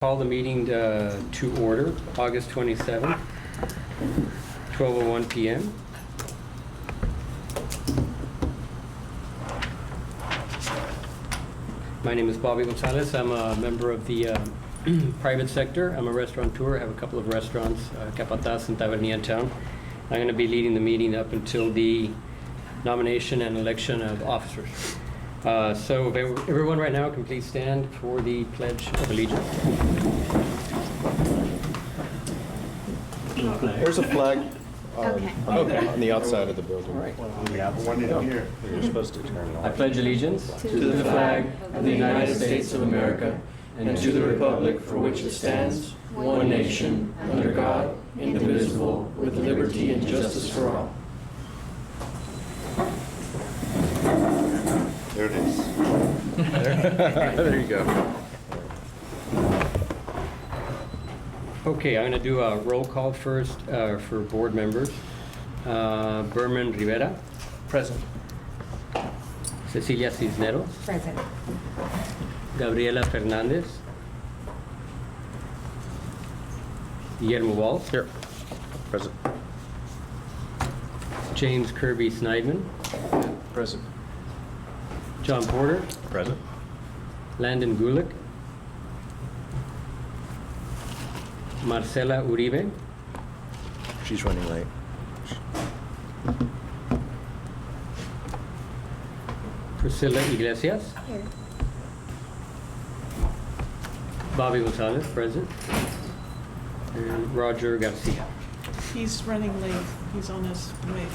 Call the meeting to order, August 27th, 12:01 p.m. My name is Bobby Gonzalez. I'm a member of the private sector. I'm a restaurateur. I have a couple of restaurants, Capataz and Tavernia in town. I'm going to be leading the meeting up until the nomination and election of officers. So if everyone right now can please stand for the Pledge of Allegiance. There's a flag Okay. on the outside of the building. All right. We have one in here. You're supposed to turn it I on. pledge allegiance To the flag of the United States of America and to the republic for which it stands, one nation, under God, indivisible, with liberty and justice for all. There it is. There you go. Okay, I'm going to do a roll call first for board members. Berman Rivera. Present. Cecilia Cisneros. Present. Gabriela Fernandez. Guillermo Walsh. Here. Present. James Kirby Snideman. Present. John Porter. Present. Landon Gulick. Marcela Uribe. She's running late. Priscilla Iglesias. Here. Bobby Gonzalez, present. And Roger Garcia. He's running late. He's on his way.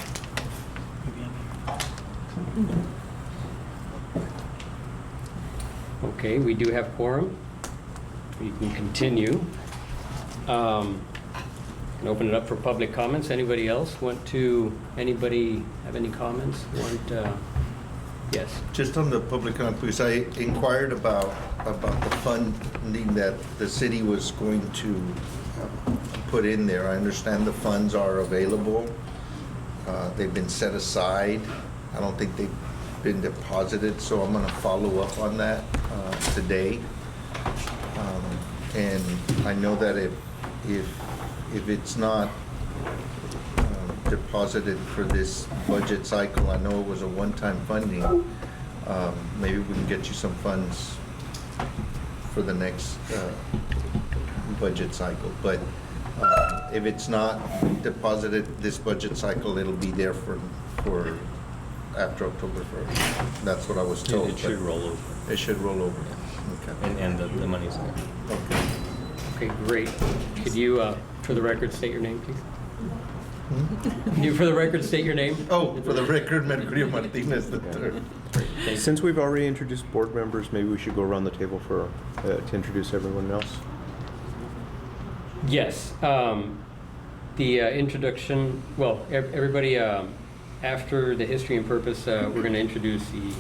Okay, we do have quorum. We can continue. And open it up for public comments. Anybody else anybody have any comments? Yes. Just on the public comment, because I inquired about the funding that the city was going to put in there. I understand the funds are available. They've been set aside. I don't think they've been deposited, so I'm gonna follow up on that today. And I know that if it's not deposited for this budget cycle, I know it was a one-time funding, maybe we can get you some funds for the next budget cycle. But if it's not deposited this budget cycle, it'll be there for after October 1st. That's what I was told. It should roll over, It should roll over. Okay. and the money's there. Okay. Okay, great. Could you, for the record, state your name, please? Can you, for the record, state your name? Oh, for the record, Mercurio Martinez III. Since we've already introduced board members, maybe we should go around the table to introduce everyone else. Yes. The introduction, well, everybody, after the history and purpose, we're going to introduce the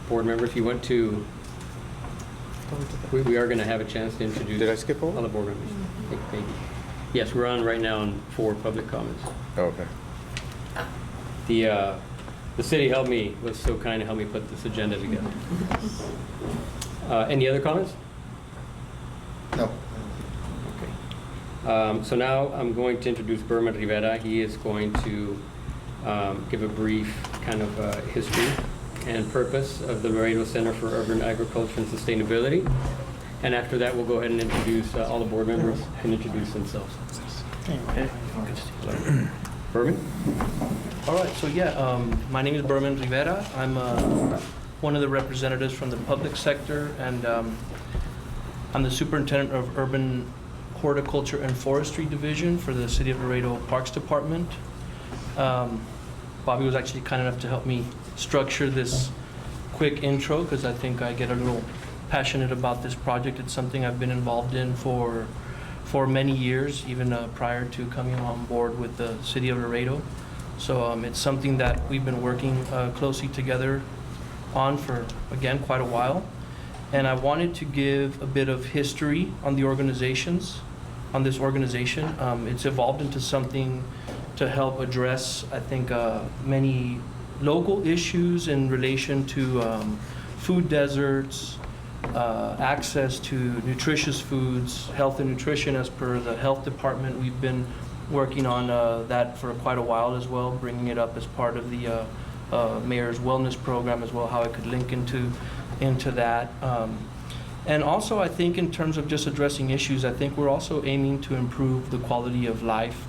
board members. If you want to, we are going to have a chance to introduce. Did I skip over? All the board members. Maybe. Yes, we're on right now for public comments. Oh, okay. The city was so kind to help me put this agenda together. Any other comments? No. Okay. So now I'm going to introduce Berman Rivera. He is going to give a brief kind of history and purpose of the Laredo Center for Urban Agriculture and Sustainability. And after that, we'll go ahead and introduce all the board members and introduce themselves. Berman? All right, so yeah, my name is Berman Rivera. I'm one of the representatives from the public sector, and I'm the superintendent of Urban Horticulture and Forestry Division for the City of Laredo Parks Department. Bobby was actually kind enough to help me structure this quick intro because I think I get a little passionate about this project. It's something I've been involved in for many years, even prior to coming on board with the City of Laredo. So it's something that we've been working closely together on for, again, quite a while. And I wanted to give a bit of history on this organization. It's evolved into something to help address, I think, many local issues in relation to food deserts, access to nutritious foods, health and nutrition as per the health department. We've been working on that for quite a while as well, bringing it up as part of the mayor's wellness program as well, how it could link into that. And also, I think in terms of just addressing issues, I think we're also aiming to improve the quality of life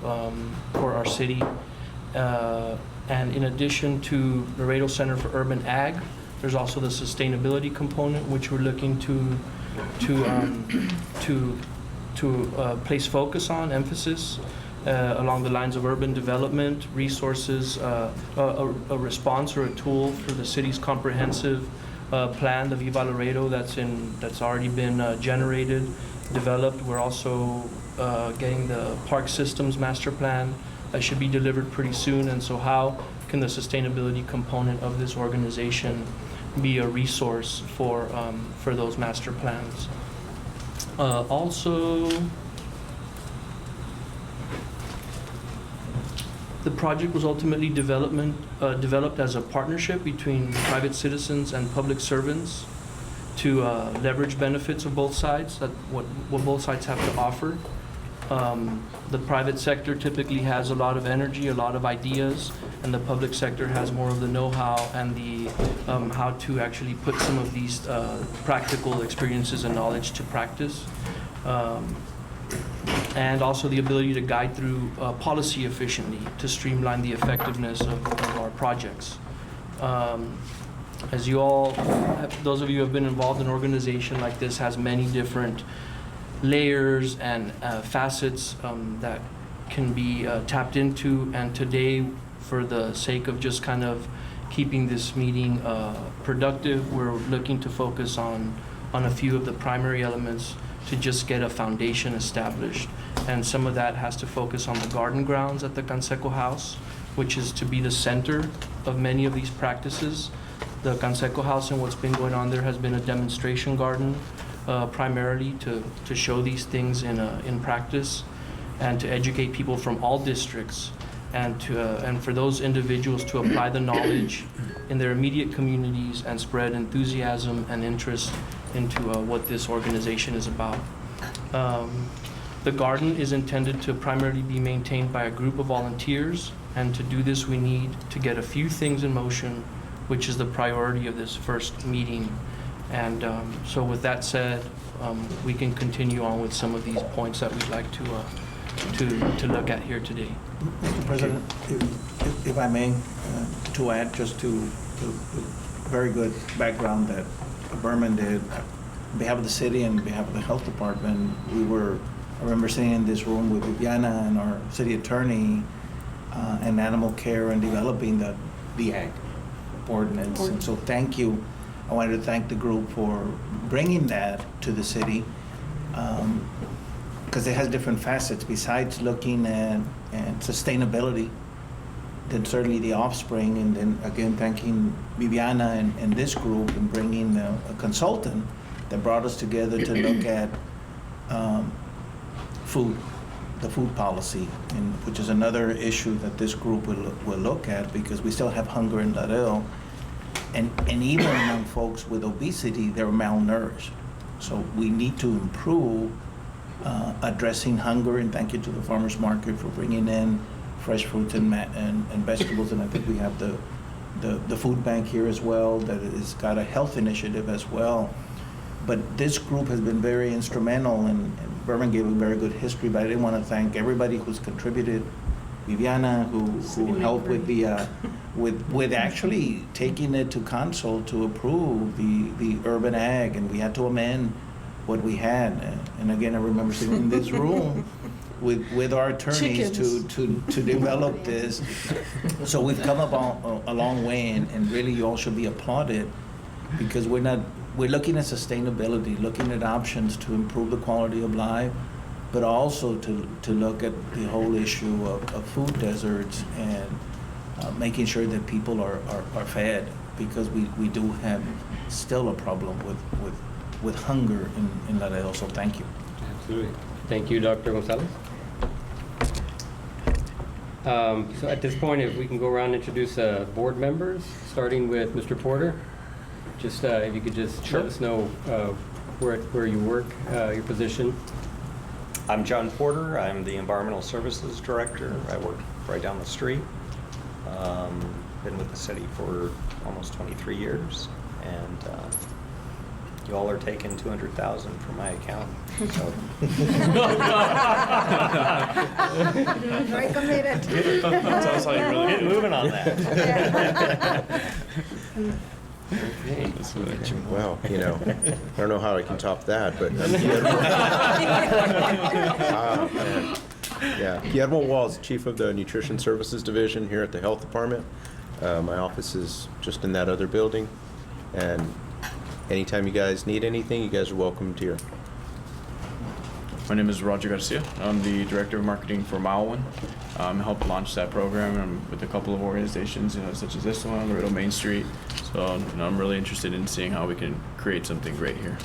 for our city. And in addition to Laredo Center for Urban Ag, there's also the sustainability component, which we're looking to place focus on, emphasis along the lines of urban development, resources, a response or a tool for the city's comprehensive plan, the Viva Laredo, that's already been generated, developed. We're also getting the park systems master plan that should be delivered pretty soon. And so how can the sustainability component of this organization be a resource for those master plans? Also, the project was ultimately developed as a partnership between private citizens and public servants to leverage benefits of both sides, that what both sides have to offer. The private sector typically has a lot of energy, a lot of ideas, and the public sector has more of the know-how and the how to actually put some of these practical experiences and knowledge to practice. And also the ability to guide through policy efficiently to streamline the effectiveness of our projects. As you all, those of you who have been involved in an organization like this, has many different layers and facets that can be tapped into. And today, for the sake of just kind of keeping this meeting productive, we're looking to focus on a few of the primary elements to just get a foundation established. And some of that has to focus on the garden grounds at the Canseco House, which is to be the center of many of these practices. The Canseco House and what's been going on there has been a demonstration garden, primarily to show these things in practice and to educate people from all districts and for those individuals to apply the knowledge in their immediate communities and spread enthusiasm and interest into what this organization is about. The garden is intended to primarily be maintained by a group of volunteers, and to do this we need to get a few things in motion, which is the priority of this first meeting. And so with that said, we can continue on with some of these points that we'd like to look at here today. Mr. President, if I may, to add just to the very good background that Berman did, on behalf of the city and on behalf of the health department, I remember sitting in this room with Viviana and our city attorney and animal care and developing the ag ordinance. And so thank you. I wanted to thank the group for bringing that to the city, because it has different facets besides looking at sustainability, then certainly the offspring, and then again thanking Viviana and this group and bringing a consultant that brought us together to look at the food policy, which is another issue that this group will look at, because we still have hunger in Laredo. And even among folks with obesity, they're malnourished. So we need to improve addressing hunger, and thank you to the farmers market for bringing in fresh fruits and vegetables. And I think we have the food bank here as well that has got a health initiative as well. But this group has been very instrumental, and Berman gave a very good history, but I didn't want to thank everybody who's contributed. Viviana, who helped with the with actually taking it to council to approve the urban ag, and we had to amend what we had. And again, I remember sitting in this room with our attorneys to develop this. So we've come up a long way, and really you all should be applauded, because we're looking at sustainability, looking at options to improve the quality of life, but also to look at the whole issue of food deserts and making sure that people are fed, because we do have still a problem with hunger in Laredo. So thank you. Absolutely. Thank you, Dr. Gonzalez. So at this point, if we can go around and introduce board members, starting with Mr. Porter. Just if you could just Sure. let us know where you work, your position. I'm John Porter. I'm the Environmental Services Director. I work right down the street. Been with the city for almost 23 years, and you all are taking $200,000 from my account. So. Very committed. Tell us how you really get moving on that. Okay. Well, you know, I don't know how I can top that, but man. Yeah, Guillermo Walls, Chief of the Nutrition Services Division here at the Health Department. My office is just in that other building, and anytime you guys need anything, you guys are welcome here. My name is Roger Garcia. I'm the Director of Marketing for Mile One. I helped launch that program with a couple of organizations, such as this one, Laredo Main Street. So I'm really interested in seeing how we can create something great here.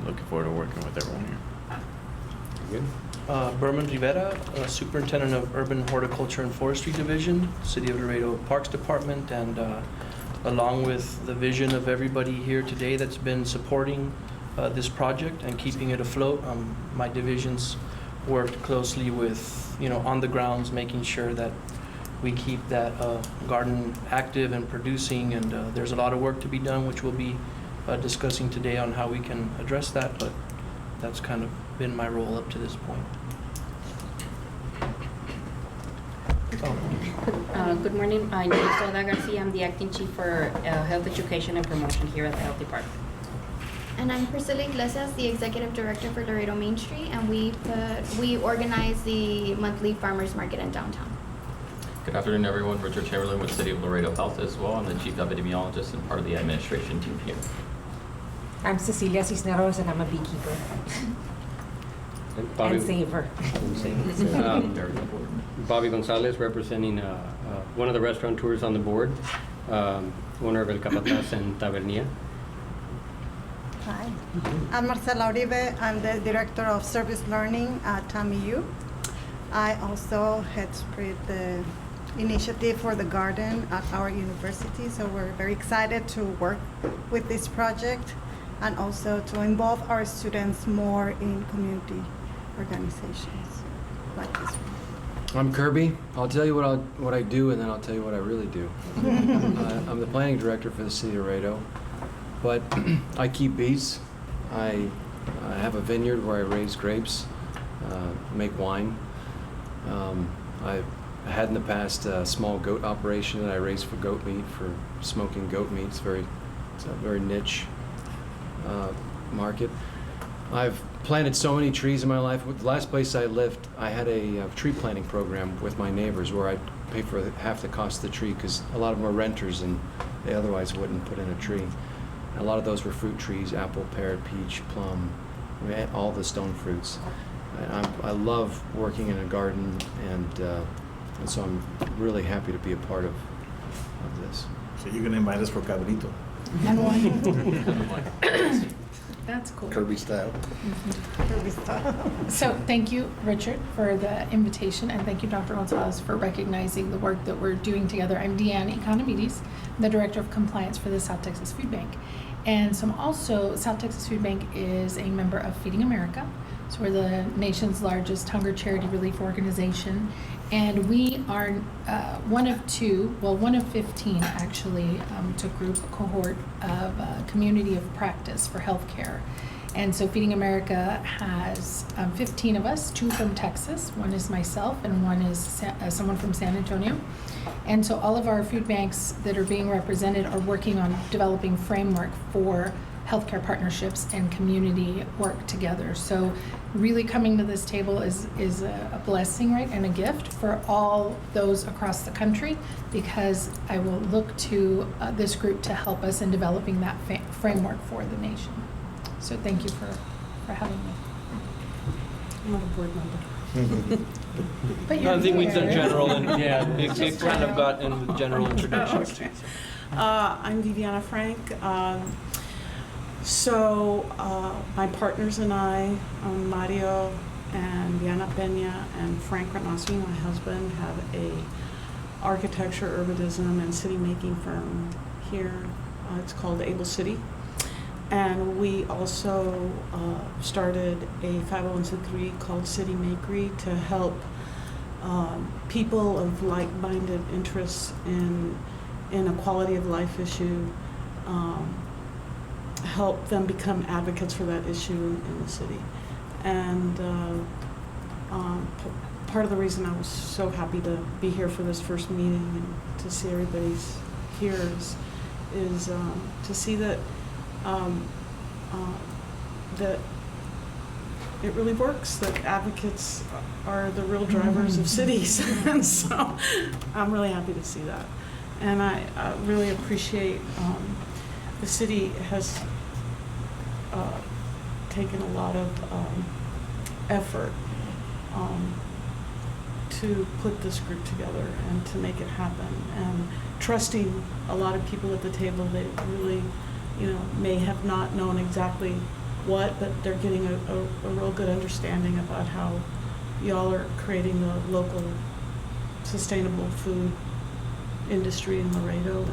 Looking forward to working with everyone here. Good. Berman Rivera, Superintendent of Urban Horticulture and Forestry Division, City of Laredo Parks Department, and along with the vision of everybody here today that's been supporting this project and keeping it afloat, my divisions worked closely with, on the grounds, making sure that we keep that garden active and producing, and there's a lot of work to be done, which we'll be discussing today on how we can address that, but that's kind of been my role up to this point. Good morning. My name is Garcia. I'm the Acting Chief for Health Education and Promotion here at the Health Department. And I'm Priscilla Iglesias, the Executive Director for Laredo Main Street, and we organize the monthly farmers market in downtown. Good afternoon, everyone. Richard Chamberlain with City of Laredo Health as well. I'm the Chief Epidemiologist and part of the administration team here. I'm Cecilia Cisneros, and I'm a beekeeper and saver. Very important. Bobby Gonzalez, representing one of the restaurateurs on the board, owner of El Capataz and Tavernia. Hi, I'm Marcela Uribe. I'm the Director of Service Learning at TAMIU. I also head spread the initiative for the garden at our university, so we're very excited to work with this project and also to involve our students more in community organizations like this one. I'm Kirby. I'll tell you what I do, and then I'll tell you what I really do. I'm the planning director for the city of Laredo, but I keep bees. I have a vineyard where I raise grapes, make wine. I had in the past a small goat operation that I raised for goat meat, for smoking goat meat. It's a very niche market. I've planted so many trees in my life. The last place I lived, I had a tree planting program with my neighbors where I pay for half the cost of the tree because a lot of them are renters and they otherwise wouldn't put in a tree. And a lot of those were fruit trees: apple, pear, peach, plum, all the stone fruits. I love working in a garden, and so I'm really happy to be a part of this. So you're gonna invite us for cabrito? And wine. That's cool. Kirby style. Kirby style. So thank you, Richard, for the invitation, and thank you, Dr. Gonzalez, for recognizing the work that we're doing together. I'm Deanne Economides, the Director of Compliance for the South Texas Food Bank. And so I'm also, South Texas Food Bank is a member of Feeding America. So we're the nation's largest hunger charity relief organization. And we are one of 15 actually, to group a cohort of community of practice for healthcare. And so Feeding America has 15 of us, 2 from Texas, one is myself and one is someone from San Antonio. And so all of our food banks that are being represented are working on developing framework for healthcare partnerships and community work together. So really coming to this table is a blessing, right, and a gift for all those across the country, because I will look to this group to help us in developing that framework for the nation. So thank you for having me. I'm not a board member. But I think we've done general, and yeah, it kind of got in the general introductions. Okay. I'm Viviana Frank. My partners and I, Mario and Diana Pena and Frank Renasi, my husband, have a architecture, urbanism, and city making firm here It's called Able City. And we also started a 501c3 called City Makery to help people of like-minded interests in a quality of life issue, help them become advocates for that issue in the city. And part of the reason I was so happy to be here for this first meeting and to see everybody's here is to see that that it really works, that advocates are the real drivers of cities. And so I'm really happy to see that. And I really appreciate the city has taken a lot of effort to put this group together and to make it happen, and trusting a lot of people at the table. They really, may have not known exactly what, but they're getting a real good understanding about how y'all are creating the local sustainable food industry in Laredo,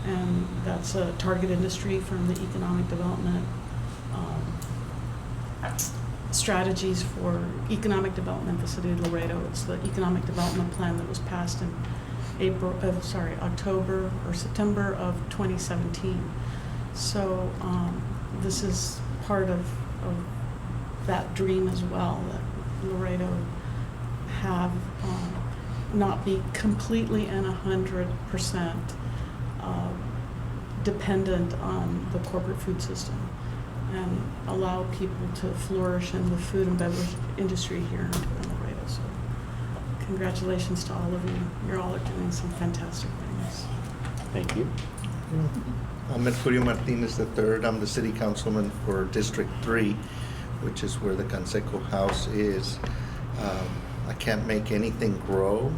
and that's a target industry from the economic development strategies for economic development. The city of Laredo, it's the economic development plan that was passed in October or September of 2017. So this is part of that dream as well, that Laredo have not be completely and 100% dependent on the corporate food system, and allow people to flourish in the food and beverage industry here in Laredo. So congratulations to all of you. You all are doing some fantastic things. Thank you. I'm Mercurio Martinez III. I'm the city councilman for District 3, which is where the Canseco House is. I can't make anything grow,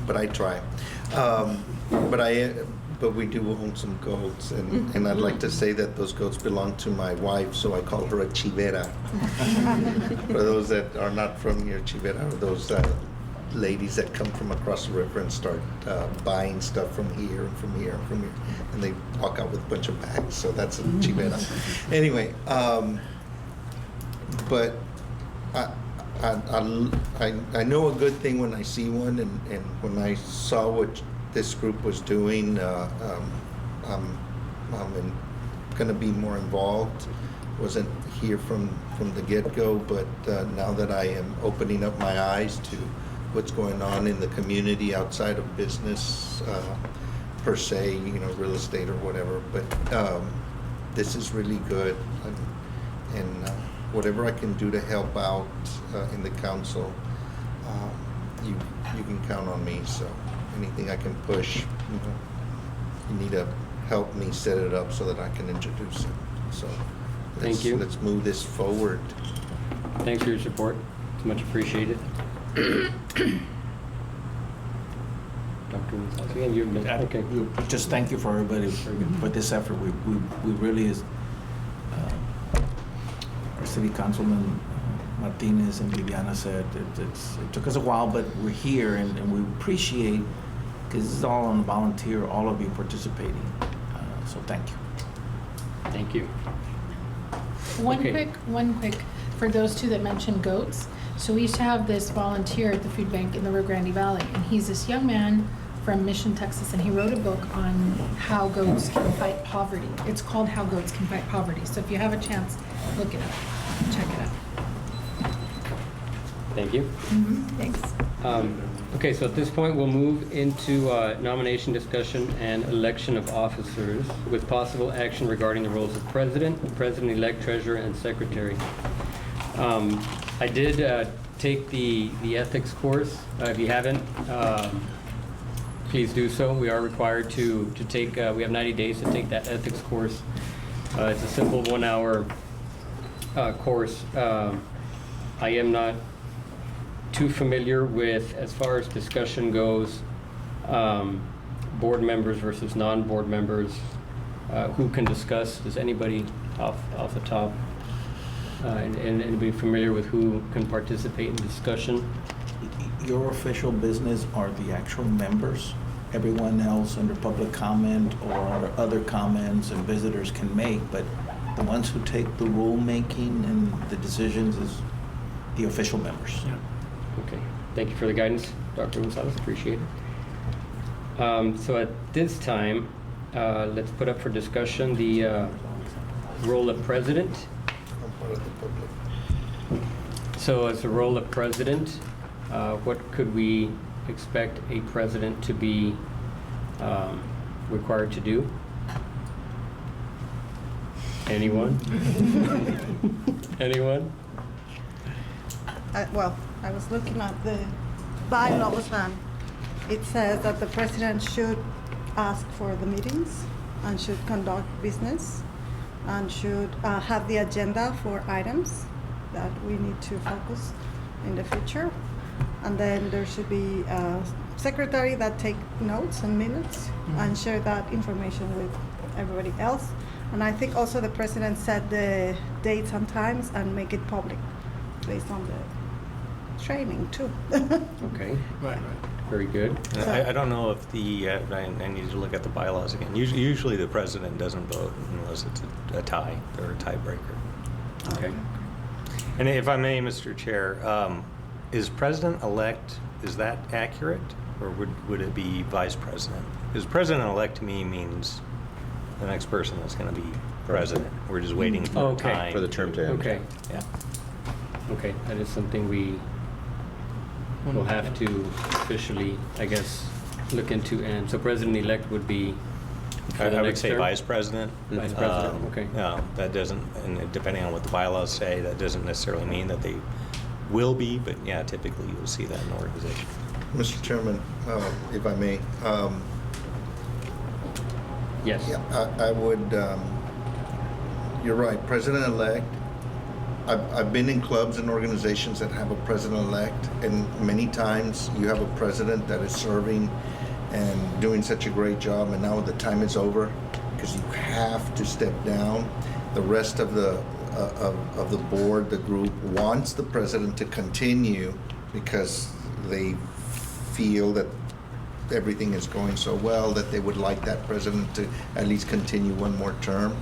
but I try. But we do own some goats, and I'd like to say that those goats belong to my wife, so I call her a chivera. For those that are not from here, chivera are those ladies that come from across the river and start buying stuff from here and from here and from here, and they walk out with a bunch of bags, so that's a chivera. Anyway, but I know a good thing when I see one, and when I saw what this group was doing, I'm going to be more involved. Wasn't here from the get-go, but now that I am opening up my eyes to what's going on in the community outside of business per se, real estate or whatever, but this is really good, and whatever I can do to help out in the council, you can count on me. So anything I can push, you need to help me set it up so that I can introduce it. So Thank you. Let's move this forward. Thanks for your support. It's much appreciated. Dr. Gonzalez, you've been, okay. Just thank you for everybody for this effort. We really is, our city councilman Martinez and Viviana said it took us a while, but we're here, and we appreciate, because this is all on volunteer, all of you participating. So thank you. Thank you. One quick, for those two that mentioned goats. So we used to have this volunteer at the food bank in the Rio Grande Valley, and he's this young man from Mission, Texas, and he wrote a book on how goats can fight poverty. It's called How Goats Can Fight Poverty. So if you have a chance, look it up, check it out. Thank you. Thanks. Okay, so at this point, we'll move into nomination, discussion, and election of officers with possible action regarding the roles of president, president-elect, treasurer, and secretary. I did take the ethics course. If you haven't, please do so. We are required to take, we have 90 days to take that ethics course. It's a simple 1-hour course. I am not too familiar with, as far as discussion goes, board members versus non-board members, who can discuss. Does anybody off the top, and anybody familiar with who can participate in discussion? Your official business are the actual members everyone else under public comment or other comments and visitors can make, but the ones who take the rulemaking and the decisions is the official members. Okay, thank you for the guidance, Dr. Gonzalez, appreciate it. So at this time, let's put up for discussion the role of president. I'm part of the public. So as a role of president, what could we expect a president to be required to do? Anyone? Anyone? Well, I was looking at the bylaws, and it says that the president should ask for the meetings and should conduct business and should have the agenda for items that we need to focus in the future. And then there should be a secretary that take notes and minutes and share that information with everybody else. And I think also the president set the dates and times and make it public based on the training too. Okay. Right. Very good. I don't know if I need to look at the bylaws again. Usually the president doesn't vote unless it's a tie or a tiebreaker. Okay. And if I may, Mr. Chair, is president-elect, is that accurate? Or would it be vice president? Because president-elect to me means the next person that's going to be president. We're just waiting for Okay. time. For the term to end. Okay. Yeah. Okay, that is something we will have to officially, I guess, look into. And so president-elect would be for the I would next say term? vice president. Vice president, okay. No, that doesn't, and depending on what the bylaws say, that doesn't necessarily mean that they will be, but yeah, typically you'll see that in the organization. Mr. Chairman, if I may, Yes. yeah, I would, you're right, president-elect. I've been in clubs and organizations that have a president-elect, and many times you have a president that is serving and doing such a great job, and now the time is over because you have to step down. The rest of the board, the group, wants the president to continue because they feel that everything is going so well that they would like that president to at least continue one more term.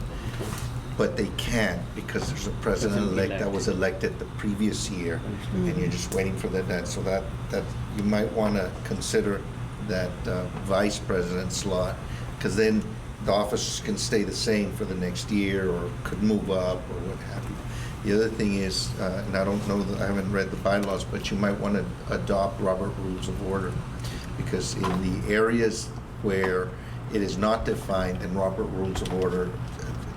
But they can't because there's a president-elect that was elected the previous year, and you're just waiting for that. So that you might want to consider that vice president slot, because then the office can stay the same for the next year or could move up or what have you. The other thing is, and I don't know, I haven't read the bylaws, but you might want to adopt Robert Rules of Order, because in the areas where it is not defined and Robert Rules of Order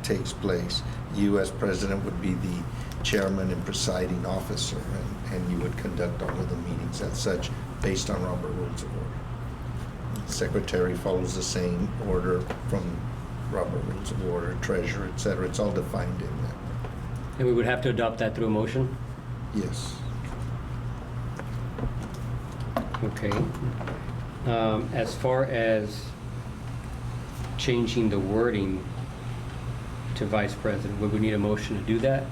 takes place, you as president would be the chairman and presiding officer, and you would conduct all of the meetings as such based on Robert Rules of Order. Secretary follows the same order from Robert Rules of Order, treasurer, etc. It's all defined in there. And we would have to adopt that through a motion? Yes. Okay. As far as changing the wording to vice president, would we need a motion to do that?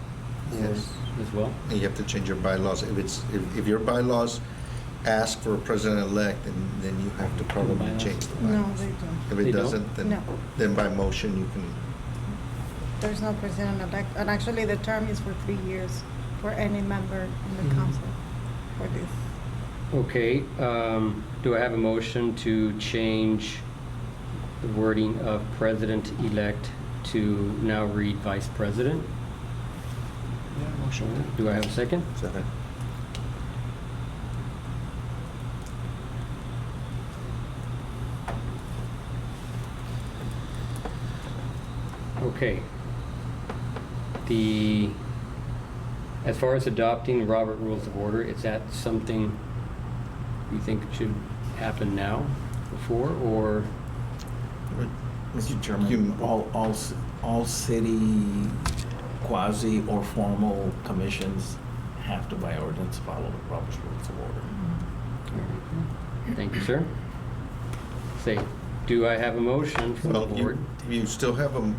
Yes. As well? And you have to change your bylaws. If your bylaws ask for a president-elect, then you have to probably change the bylaws. No, they don't. If They it don't? doesn't, No. then by motion you can. There's no president-elect, and actually the term is for 3 years for any member in the council for this. Okay, do I have a motion to change the wording of president-elect to now read vice president? Yeah, motion. Do I have a second? Second. Okay. As far as adopting Robert Rules of Order, is that something you think should happen now, before, or? Mr. Chairman, all city quasi or formal commissions have to by ordinance follow the Robert's Rules of Order. Thank you, sir. Say, do I have a motion from the Well, board? you still have a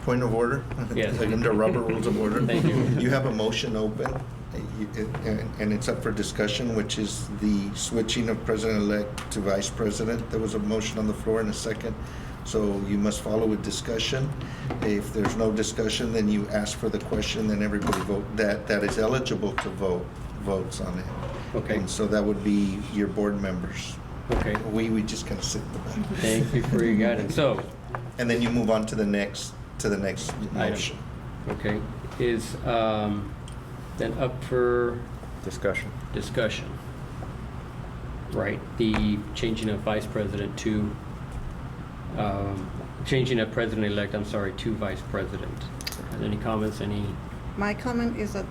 point of order? Yes. Under Robert Rules of Order. Thank you. You have a motion open, and it's up for discussion, which is the switching of President-elect to Vice President. There was a motion on the floor in a second, so you must follow with discussion. If there's no discussion, then you ask for the question, then everybody that is eligible to votes on it. Okay. And so that would be your board members. Okay. We just kind of sit in the back. Thank you for your guidance. So, And then you move on to the next motion. okay, is then up for Discussion. discussion. Right, the changing of vice president to, changing of president-elect, I'm sorry, to vice president. Any comments, any? My comment is that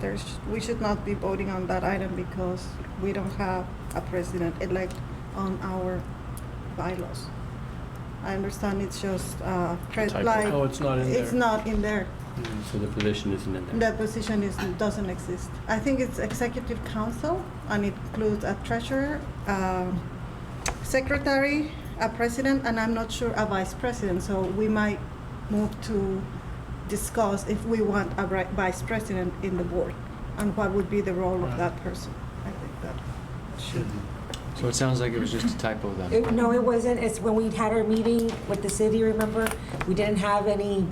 we should not be voting on that item because we don't have a president-elect on our bylaws. I understand it's just, like. Oh, it's not in there. It's not in there. So the position isn't in there? That position doesn't exist. I think it's executive council, and it includes a treasurer, secretary, a president, and I'm not sure a vice president. So we might move to discuss if we want a vice president in the board, and what would be the role of that person. I think that should. So it sounds like it was just a typo then. No, it wasn't. It's when we had our meeting with the city, remember? We didn't have any,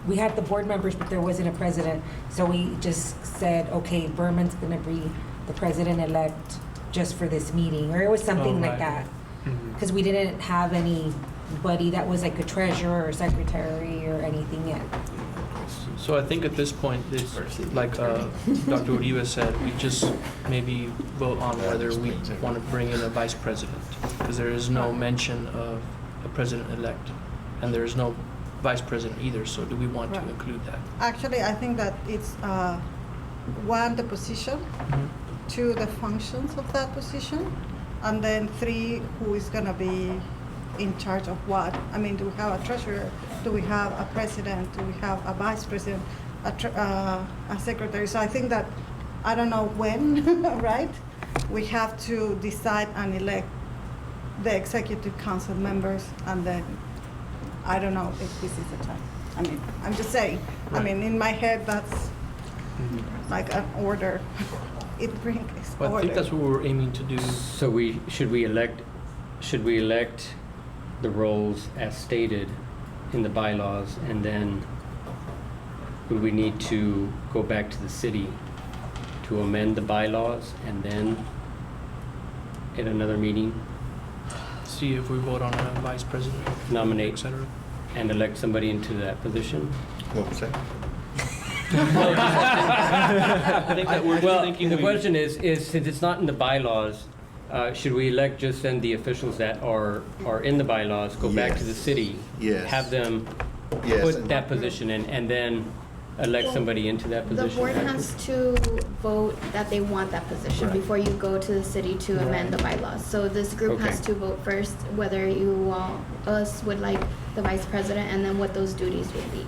we had the board members, but there wasn't a president. So we just said, okay, Berman's gonna be the president-elect just for this meeting, or it was something like that. Because we didn't have anybody that was like a treasurer or secretary or anything yet. So I think at this point, it's like Dr. Uribe said, we just maybe vote on whether we want to bring in a vice president, because there is no mention of a president-elect, and there is no vice president either, so do we want to include that? Actually, I think that it's, one, the position, two, the functions of that position, and then three, who is gonna be in charge of what. I mean, do we have a treasurer? Do we have a president? Do we have a vice president? A secretary? So I think that, I don't know when, right? We have to decide and elect the executive council members, and then, I don't know if this is the time. I mean, I'm just saying, I mean, in my head, that's like an order. It brings Well, I order. think that's what we're aiming to do. So should we elect the roles as stated in the bylaws, and then would we need to go back to the city to amend the bylaws, and then at another meeting See if we vote on a vice president, nominate et cetera. and elect somebody into that position? What was that? I think that we're Well, thinking the we- question is since it's not in the bylaws, should we elect just then the officials that are in the bylaws, go back to the city? Yes. Have them Yes. put that position in, and then elect somebody into that The position? board has to vote that they want that position Right. before you go to the city to amend the bylaws. So this group has Okay. to vote first whether us would like the vice president, and then what those duties would be.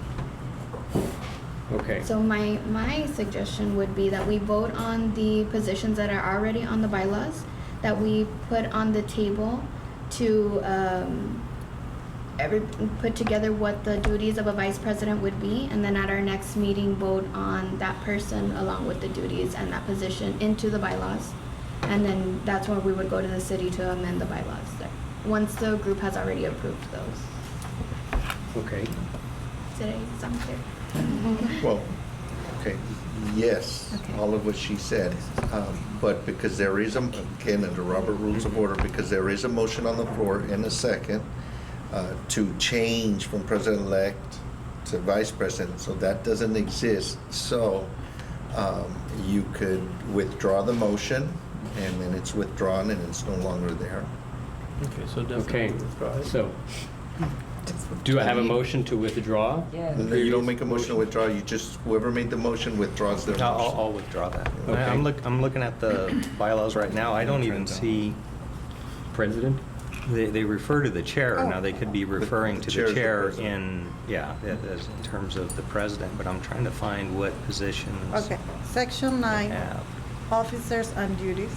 Okay. So my suggestion would be that we vote on the positions that are already on the bylaws, that we put on the table to put together what the duties of a vice president would be, and then at our next meeting, vote on that person along with the duties and that position into the bylaws. And then that's when we would go to the city to amend the bylaws there, once the group has already approved those. Okay. Did I sound clear? Well, okay, yes, Okay. all of what she said, but because there is, again, under Robert Rules of Order, because there is a motion on the floor in a second to change from president-elect to vice president, so that doesn't exist. So you could withdraw the motion, and then it's withdrawn and it's no longer there. Okay, so definitely Okay, withdraw it. so, do I have a motion to withdraw? Yeah. And then you don't make a motion to withdraw, you just, whoever made the motion withdraws their motion. I'll withdraw that. Okay. I'm looking at the bylaws right now. I don't even see, President? they refer to the chair. Oh. Now, they could be referring The to chair's the the chair president. as in terms of the president, but I'm trying to find what positions Okay, section 9. have. Officers and duties,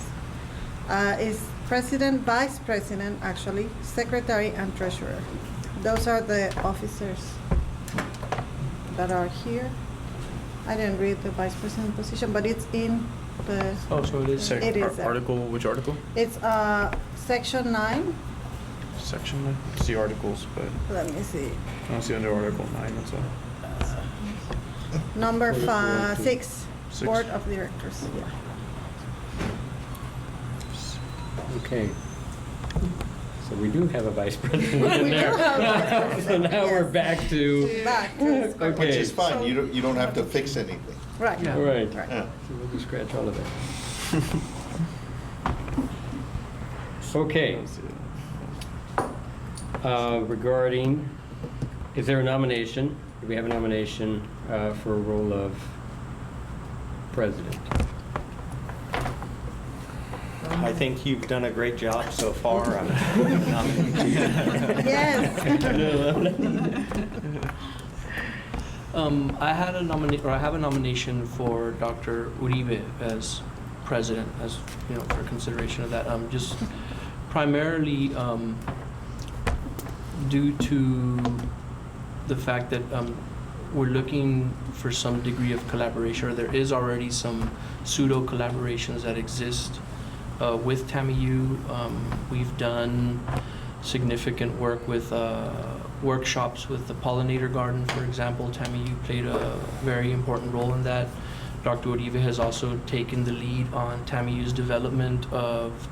is president, vice president, actually, secretary, and treasurer. Those are the officers that are here. I didn't read the vice president position, but it's in the, Oh, so it is. It is there. Article, which article? it's section 9. Section, I see articles, but Let me see. I don't see under Article 9, that's all. Number What is director? 6, Six. Board of Directors. Yeah. Okay. So we do have a vice president We in do there. have a vice president, So now we're yes. back to, Back to square one. Okay. Which is fine, you don't have to fix anything. Right. Yeah. right. Right. Yeah. So we'll just scratch all of that. Okay. Regarding, is there a nomination? Do we have a nomination for a role of president? I think you've done a great job so far. I'm nominating you. Yes. I had I have a nomination for Dr. Uribe as president, as you know, for consideration of that. Just primarily due to the fact that we're looking for some degree of collaboration, or there is already some pseudo collaborations that exist with TAMIU. We've done significant work with workshops with the pollinator garden, for example. TAMIU played a very important role in that. Dr. Uribe has also taken the lead on TAMIU's development of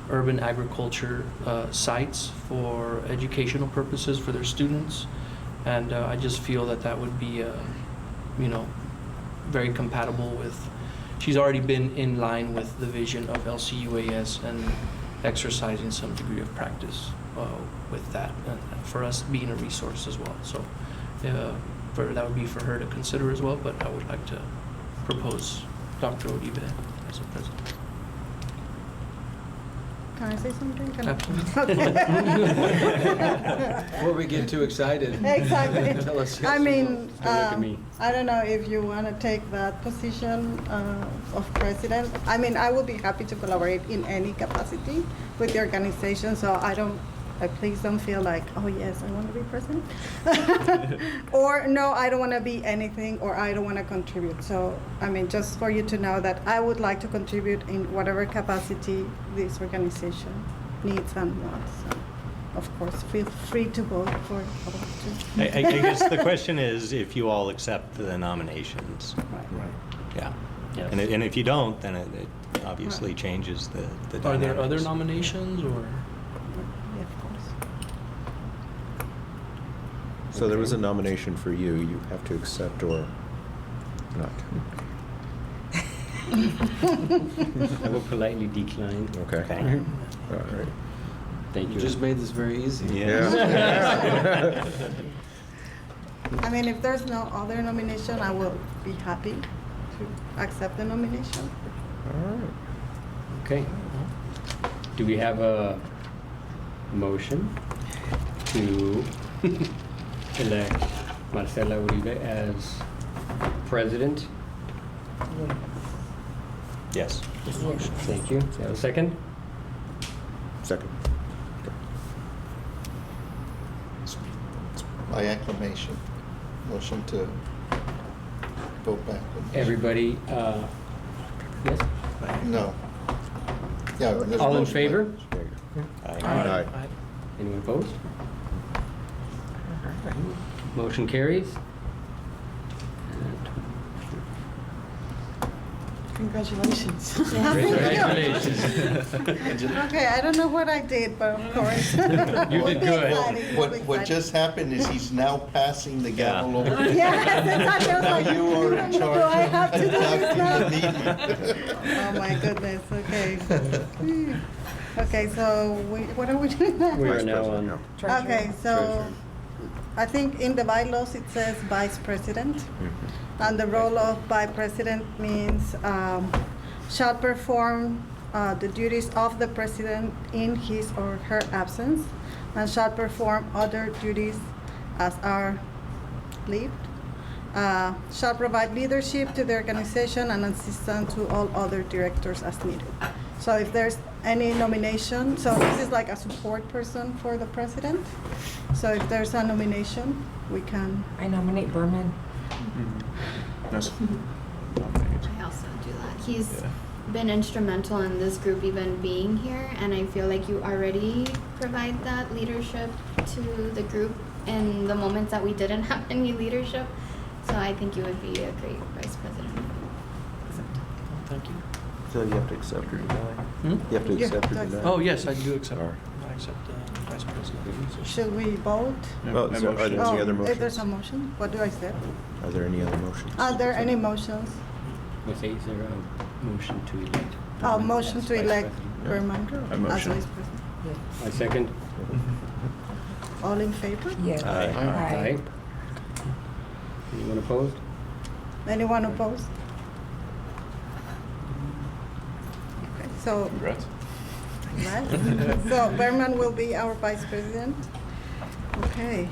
urban agriculture sites for educational purposes for their students. And I just feel that that would be, you know, very compatible with, she's already been in line with the vision of LCUAS and exercising some degree of practice with that, and for us being a resource as well. So that would be for her to consider as well, but I would like to propose Dr. Uribe as a president. Can I say something? Can I- Absolutely. Before we get too excited. Exactly. Tell us yes I or no. mean, Don't look at me. I don't know if you want to take that position of president. I mean, I would be happy to collaborate in any capacity with the organization, so please don't feel like, oh yes, I want to be president. Or no, I don't want to be anything, or I don't want to contribute. So, I mean, just for you to know that I would like to contribute in whatever capacity this organization needs and wants. So, of course, feel free to vote for all two. I guess the question is if you all accept the nominations. Right. Yeah. Yes. And if you don't, then it obviously changes the Are there dynamics. other nominations, or? Yeah, of course. So there was a nomination for you. You have to accept or not. I will politely decline. Okay. Okay. All right. Thank you. You just made this very easy. Yeah. I mean, if there's no other nomination, I will be happy to accept the nomination. All right. Okay. Do we have a motion to elect Marcela Uribe as president? Yes. Thank you. Do you have a second? Second. By acclamation, motion to vote back. Everybody, yes? No. Yeah. there's All in motion, favor? There you go. Aye. Aye. Anyone opposed? Motion carries. Congratulations. Congratulations. Okay, I don't know what I did, but of course. You did good. What just happened is he's now passing the gavel over. Yes, exactly. I was Now like, you are in do I charge have of to do this now? conducting the meeting. Oh my goodness, okay. Okay, so what are we doing now? We are Vice now president on, now. Okay, so Treasurer. I think in the bylaws it says vice president. Mhm. And the role of vice president means shall perform the duties of the president in his or her absence, and shall perform other duties as are leaved. Shall provide leadership to the organization and assistance to all other directors as needed. So if there's any nomination, so this is like a support person for the president. So if there's a nomination, we can. I nominate Berman. Nice. I also do that. He's been instrumental in this group even being here, and I feel like you already provide that leadership to the group in the moments that we didn't have any leadership. So I think you would be a great vice president. Thank you. So you have to accept or deny? Hmm? You have to Yeah, accept or that's- deny? Oh, yes, I do accept. All right. I accept the vice president. Should we vote? Well, is there- are there any other If there's a motions? motion, what do I say? Are there any other motions? Are there any motions? I say, is there a motion to elect? Motion as to vice elect president? Berman I as motion. vice president. I second. All in favor? Yes. Aye. Anyone opposed? Anyone opposed? Okay, so, Congrats. right? So Berman will be our vice president. Okay.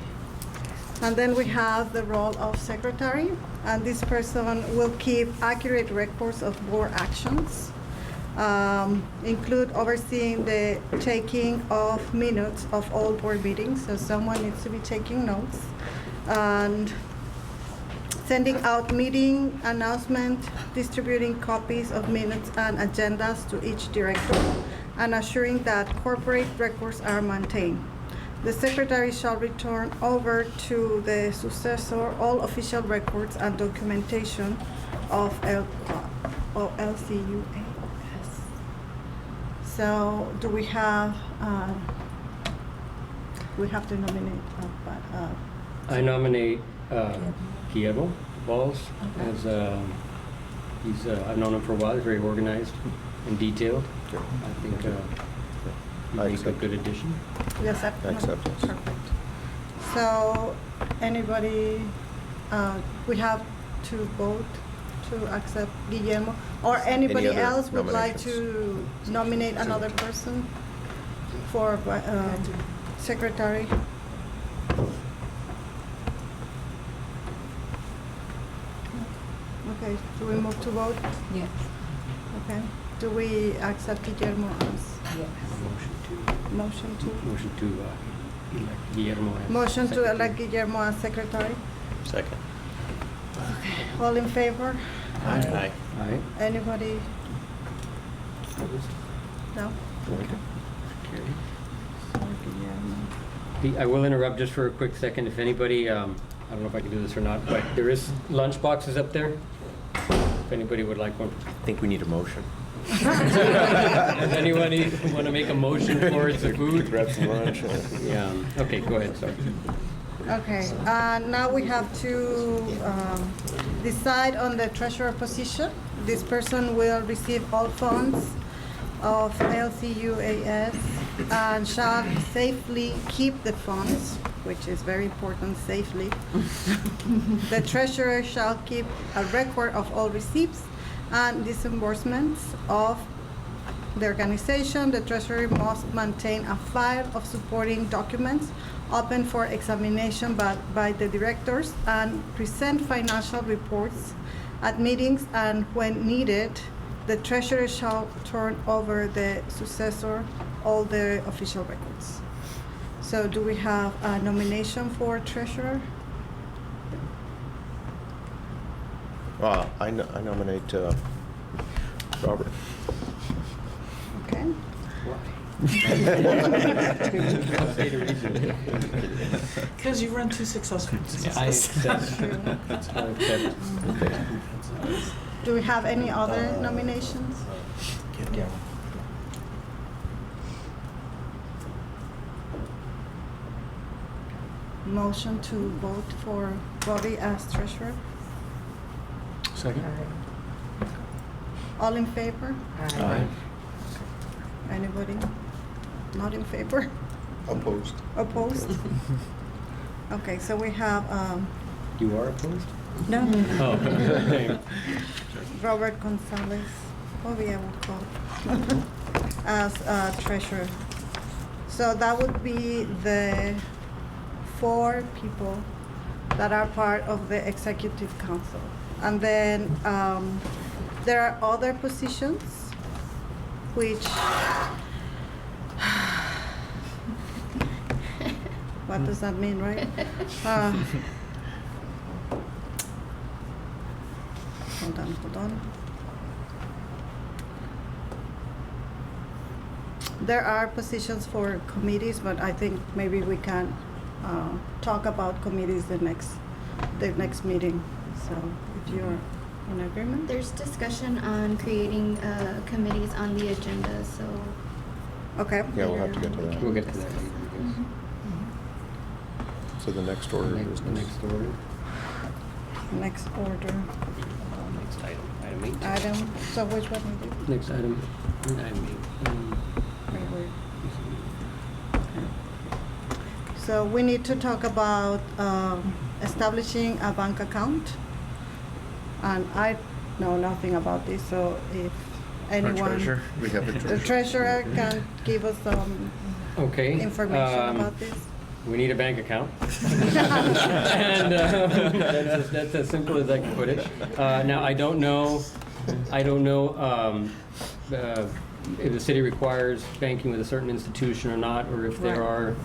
And then we have the role of secretary, and this person will keep accurate records of board actions, include overseeing the taking of minutes of all board meetings, so someone needs to be taking notes, and sending out meeting announcement, distributing copies of minutes and agendas to each director, and assuring that corporate records are maintained. The secretary shall return over to the successor all official records and documentation of LCUAS. So do we have to nominate? I nominate Guillermo Walls as, I've known him for a while, he's very organized and detailed. I think I he'd make a accept. good addition. Yes, Accept, yes. Perfect. So, anybody, we have to vote to accept Guillermo, or anybody other else would like nominations? to nominate another person for secretary? Okay, do we move to vote? Yes. Okay. Do we accept Guillermo as Yes. Motion to elect Guillermo as motion to secretary. elect Guillermo as secretary? Second. All in favor? Aye. Aye. Anybody? No? Carried. So Guillermo. I will interrupt just for a quick second. If anybody, I don't know if I can do this or not, but there is lunch boxes up there. If anybody would like one. I think we need a motion. Does anyone want to make a motion towards the food? Grab some lunch. Yeah, okay, go ahead, sorry. Okay, now we have to decide on the treasurer position. This person will receive all funds of LCUAS and shall safely keep the funds, which is very important, safely. The treasurer shall keep a record of all receipts and disbursements of the organization. The treasurer must maintain a file of supporting documents open for examination by the directors and present financial reports at meetings, and when needed, the treasurer shall turn over the successor all the official records. So do we have a nomination for treasurer? I nominate Robert. Okay. Because you run two successful I businesses. accept. I accept. Do we have any other nominations? Motion to vote for Bobby as treasurer. Second? All in favor? Aye. Anybody not in favor? Opposed. Opposed? Okay, so we have, You are opposed? no, Oh, okay. Robert Gonzalez, Bobby I will call, as treasurer. So that would be the 4 people that are part of the executive council. And then there are other positions which, what does that mean, right? hold on. There are positions for committees, but I think maybe we can talk about committees the next meeting. So if you're in agreement. There's discussion on creating committees on the agenda, so. Okay. Yeah, we'll have to get to that. We'll get to that later, I guess. So the next order of Next business. order. Next order. Next item, item 8. Item, so which one we do? Next item, item 8. So we need to talk about establishing a bank account. And I know nothing about this, so if anyone. treasurer. We have a The treasurer can give us some Okay. information about this. We need a bank account. And that's as simple as I can put it. Now, I don't know if the city requires banking with a certain institution or not, or if there are.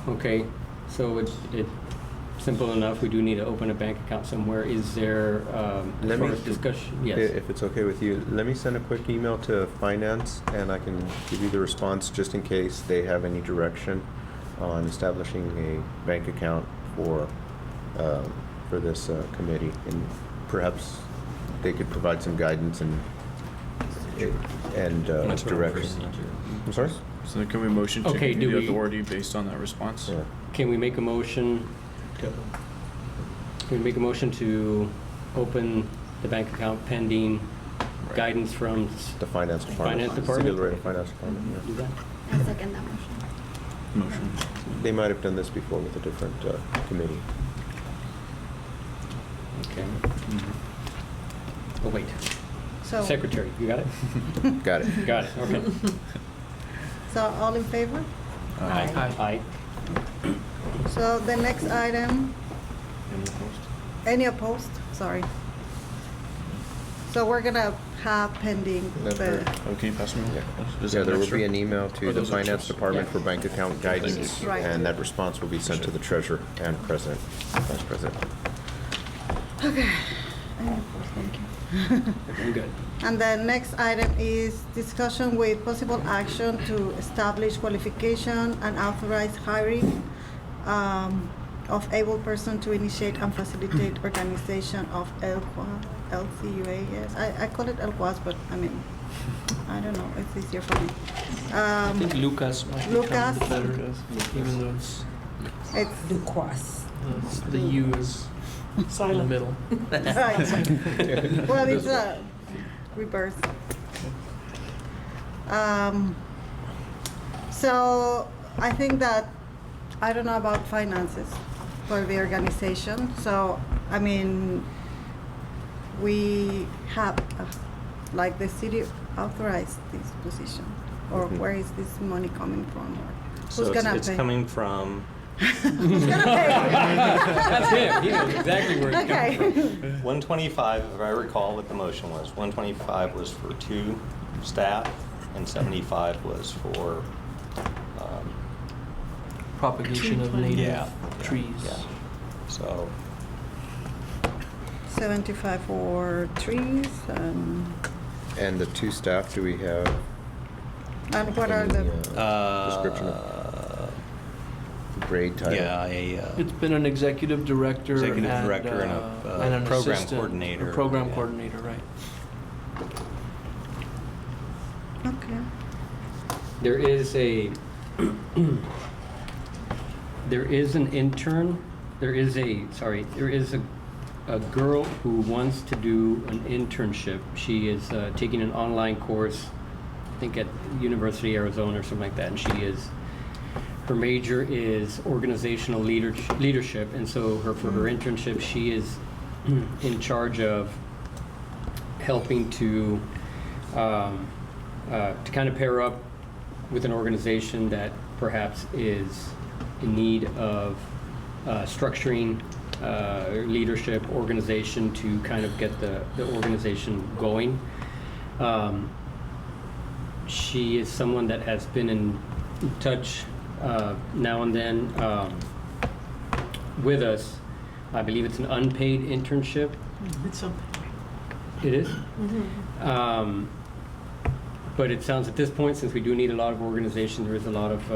Okay, so it's simple enough. We do need to open a bank account somewhere. Is there Let me- first discussion? Yes. If it's okay with you, let me send a quick email to finance, and I can give you the response just in case they have any direction on establishing a bank account for this committee, and perhaps they could provide some guidance and That's what direction. procedure. I'm sorry? So then can we motion to Okay, give do you the we- authority based on that response? Yeah. Can we make a motion? Can we make a motion to open the bank account pending guidance from The finance department. Finance department? City of Laredo Finance Department, do that? I second that motion. Motion. yeah. They might have done this before with a different committee. Okay. Oh, wait. So, Secretary, you got it? Got it. Got it, okay. so all in favor? Aye. So the next item, any opposed? Sorry. So we're gonna have pending the, Oh, can you pass me one? Is Yeah, that there will extra? be an email to Or the those finance extras? department for bank account guidance, Right. and that response will be sent to the treasurer and president, vice president. okay. Any opposed? Thank you. I'm good. And the next item is discussion with possible action to establish qualification and authorize hiring of able person to initiate and facilitate organization of LCUA, yes. I call it LQAS, but I mean, I don't know, it's easier for me. I think Lucas might be Lucas. the better, even though It's Duquas. the U is in the Silent. middle. right. Well, it's a reverse. So I think that I don't know about finances for the organization. So I mean, we have like the city authorized this position, or where is this money coming from? Or So who's gonna it's pay? coming from, Who's gonna pay? That's him. He knows exactly where it's coming from. Okay. 125, if I recall what the motion was, 125 was for 2 staff, and 75 was for, Propagation of Tree native yeah, trees. yeah. So 75 for trees, And the 2 staff, do we have and what are any the? description of grade title? yeah, It's been an executive director Executive director and an program assistant, coordinator, a program yeah. coordinator, right? Okay. There is a, there is an intern, there is a girl who wants to do an internship. She is taking an online course, I think at University of Arizona or something like that, and her major is organizational leadership, and so for her internship, she is in charge of helping to kind of pair up with an organization that perhaps is in need of structuring leadership organization to kind of get the organization going. She is someone that has been in touch now and then with us. I believe it's an unpaid internship, It's something. It is? Mm-hmm. But it sounds at this point, since we do need a lot of organization, there is a lot of,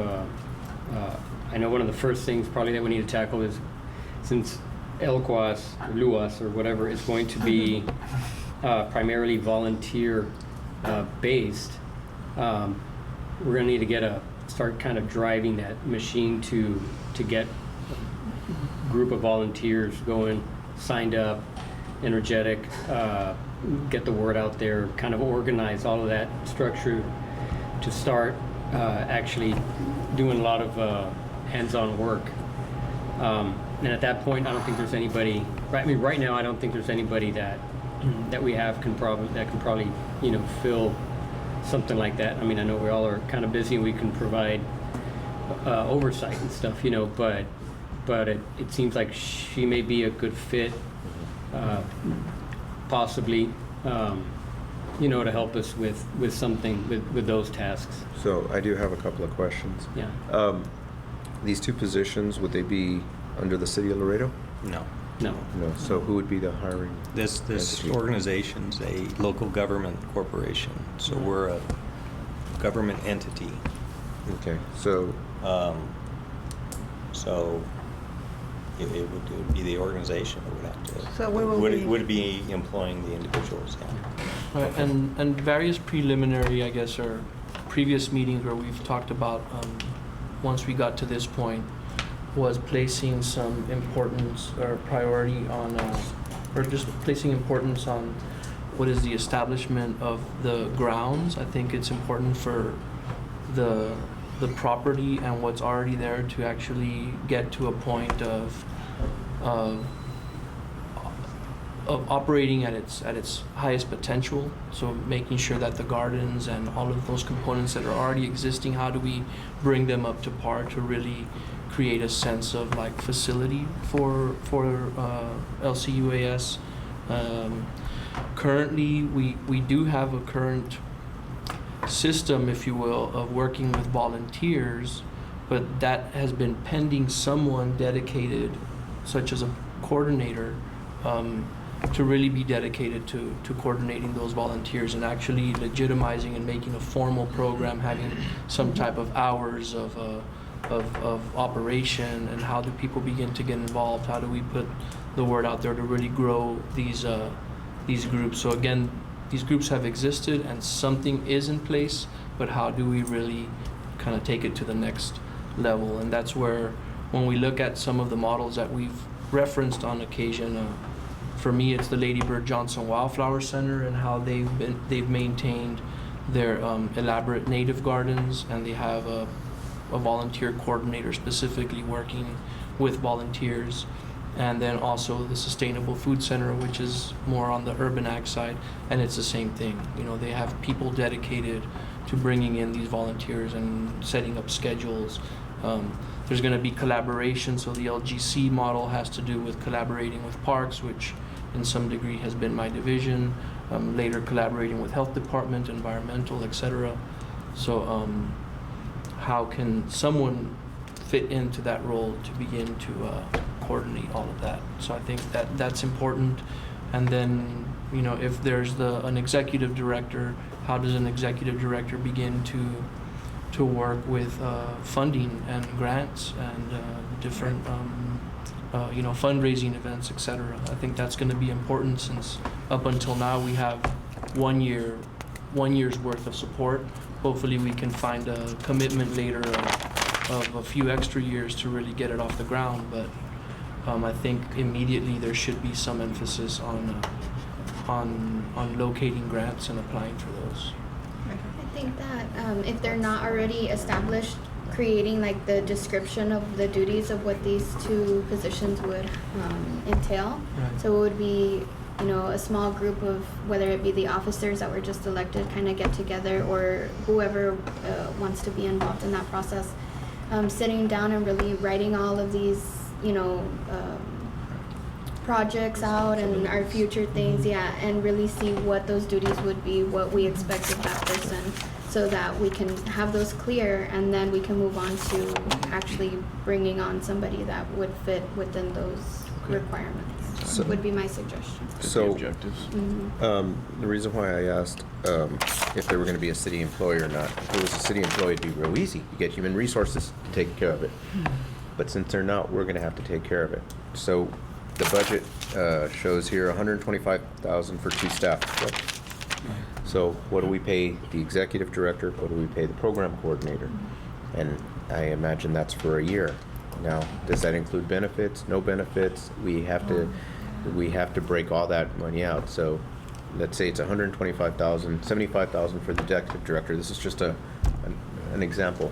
I know one of the first things probably that we need to tackle is, since LCUAS or LUAS or whatever is going to be primarily volunteer based, we're gonna need to start kind of driving that machine to get a group of volunteers going, signed up, energetic, get the word out there, kind of organize all of that structure to start actually doing a lot of hands-on work. And at that point, I don't think there's anybody. I mean, right now, I don't think there's anybody that we have can probably fill something like that. I mean, I know we all are kind of busy and we can provide oversight and stuff, but it seems like she may be a good fit. Possibly, to help us with something with those tasks. So I do have a couple of questions. Yeah. These two positions, would they be under the city of Laredo? No. No. No. So who would be the hiring? This entity? organization's a local government corporation, so we're a government entity. Okay. So. So it would be the organization that would have to. So we will would be employing the individuals. Yeah. Right, and various preliminary, I guess, or previous meetings where we've talked about, once we got to this point, was placing some importance or priority on, or just placing importance on what is the establishment of the grounds. I think it's important for the property and what's already there to actually get to a point of operating at its highest potential. So making sure that the gardens and all of those components that are already existing, how do we bring them up to par to really create a sense of like facility for LCUAS. Currently, we do have a current system, if you will, of working with volunteers, but that has been pending someone dedicated, such as a coordinator, to really be dedicated to coordinating those volunteers and actually legitimizing and making a formal program, having some type of hours of operation, and how do people begin to get involved? How do we put the word out there to really grow these groups? So again, these groups have existed and something is in place, but how do we really kind of take it to the next level? And that's where, when we look at some of the models that we've referenced on occasion, for me, it's the Lady Bird Johnson Wildflower Center and how they've maintained their elaborate native gardens, and they have a volunteer coordinator specifically working with volunteers. And then also the Sustainable Food Center, which is more on the urban ag side, and it's the same thing. They have people dedicated to bringing in these volunteers and setting up schedules. There's going to be collaboration, so the LGC model has to do with collaborating with parks, which in some degree has been my division, later collaborating with health department, environmental, etc. So how can someone fit into that role to begin to coordinate all of that? So I think that's important. And then, if there's an executive director, how does an executive director begin to work with funding and grants and different fundraising events, etc. I think that's going to be important, since up until now we have 1 year's worth of support. Hopefully we can find a commitment later of a few extra years to really get it off the ground. But I think immediately there should be some emphasis on locating grants and applying for those. I think that if they're not already established, creating like the description of the duties of what these two positions would entail. Right. So it would be, a small group of, whether it be the officers that were just elected, kind of get together, or whoever wants to be involved in that process, sitting down and really writing all of these, projects out and our future things, and really see what those duties would be, what we expect of that person, so that we can have those clear, and then we can move on to actually bringing on somebody that would fit within those requirements. So- would be my suggestion. So, Objectives. the reason why I asked if they were going to be a city employee or not, if it was a city employee, it'd be real easy. You get human resources to take care of it. But since they're not, we're going to have to take care of it. So the budget shows here $125,000 for 2 staff. Correct? So what do we pay the executive director? What do we pay the program coordinator? And I imagine that's for a year. Now, does that include benefits? No benefits? We have to break all that money out. So let's say it's $125,000, $75,000 for the executive director. This is just an example.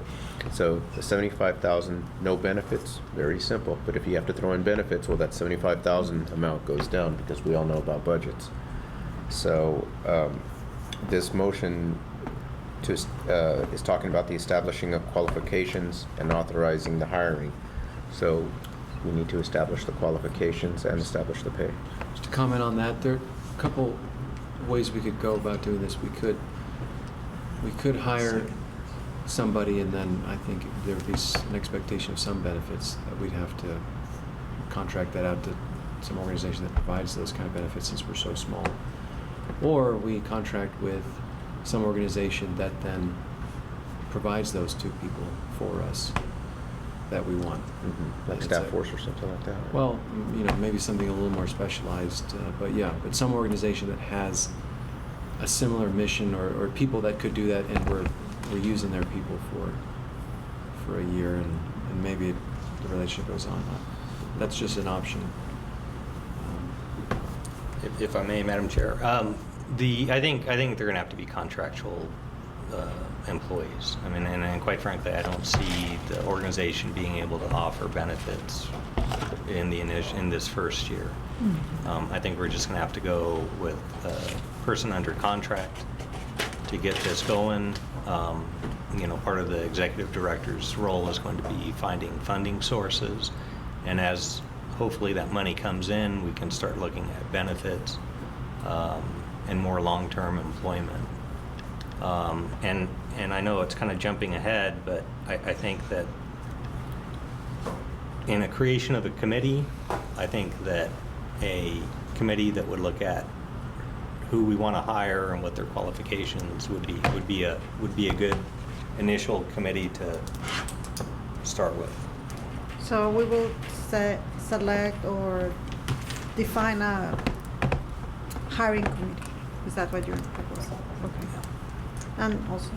So the $75,000, no benefits, very simple. But if you have to throw in benefits, well, that $75,000 amount goes down because we all know about budgets. So this motion is talking about the establishing of qualifications and authorizing the hiring. So we need to establish the qualifications and establish the pay. Just to comment on that, there are a couple ways we could go about doing this. We could hire somebody, and then I think there would be an expectation of some benefits that we'd have to contract that out to some organization that provides those kind of benefits since we're so small. Or we contract with some organization that then provides those 2 people for us that we want. Like It's staff a- force or something like that? Well, maybe something a little more specialized, but some organization that has a similar mission or people that could do that, and we're using their people for a year, and maybe the relationship goes on. That's just an option. If I may, Madam Chair, I think they're going to have to be contractual employees. I mean, and quite frankly, I don't see the organization being able to offer benefits in this first year. I think we're just going to have to go with a person under contract to get this going. Part of the executive director's role is going to be finding funding sources, and as hopefully that money comes in, we can start looking at benefits and more long-term employment. And I know it's kind of jumping ahead, but I think that in a creation of a committee, I think that a committee that would look at who we want to hire and what their qualifications would be a good initial committee to start with. So we will select or define a hiring committee. Is that what you're proposing? Okay. And also,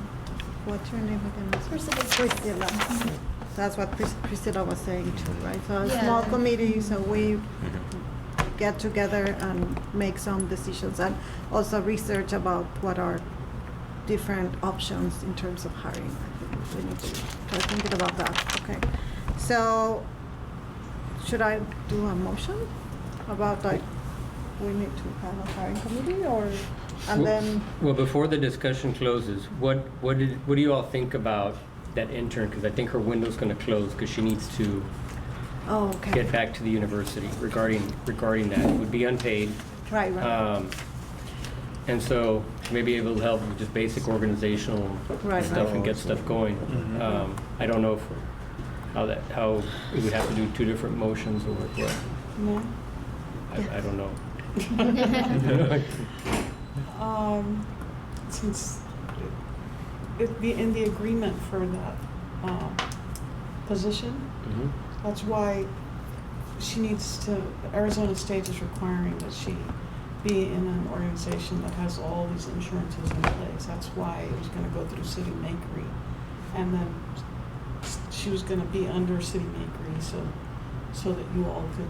what's your name again? Priscilla. That's what Priscilla was saying too, right? So a small committee, so we get together and make some decisions, and also research about what are different options in terms of hiring. I think we need to start thinking about that. Okay. So should I do a motion about we need to have a hiring committee, or and then? Well, before the discussion closes, what do you all think about that intern? Because I think her window's going to close because she needs to get back to the university regarding that. It would be unpaid. Right. And so she may be able to help with just basic organizational stuff and get stuff going. I don't know how we would have to do 2 different motions or what. No? I don't know. Since it'd be in the agreement for that position, that's why she needs to, Arizona State is requiring that she be in an organization that has all these insurances in place. That's why it was going to go through City Makery. And then she was going to be under City Makery so that you all could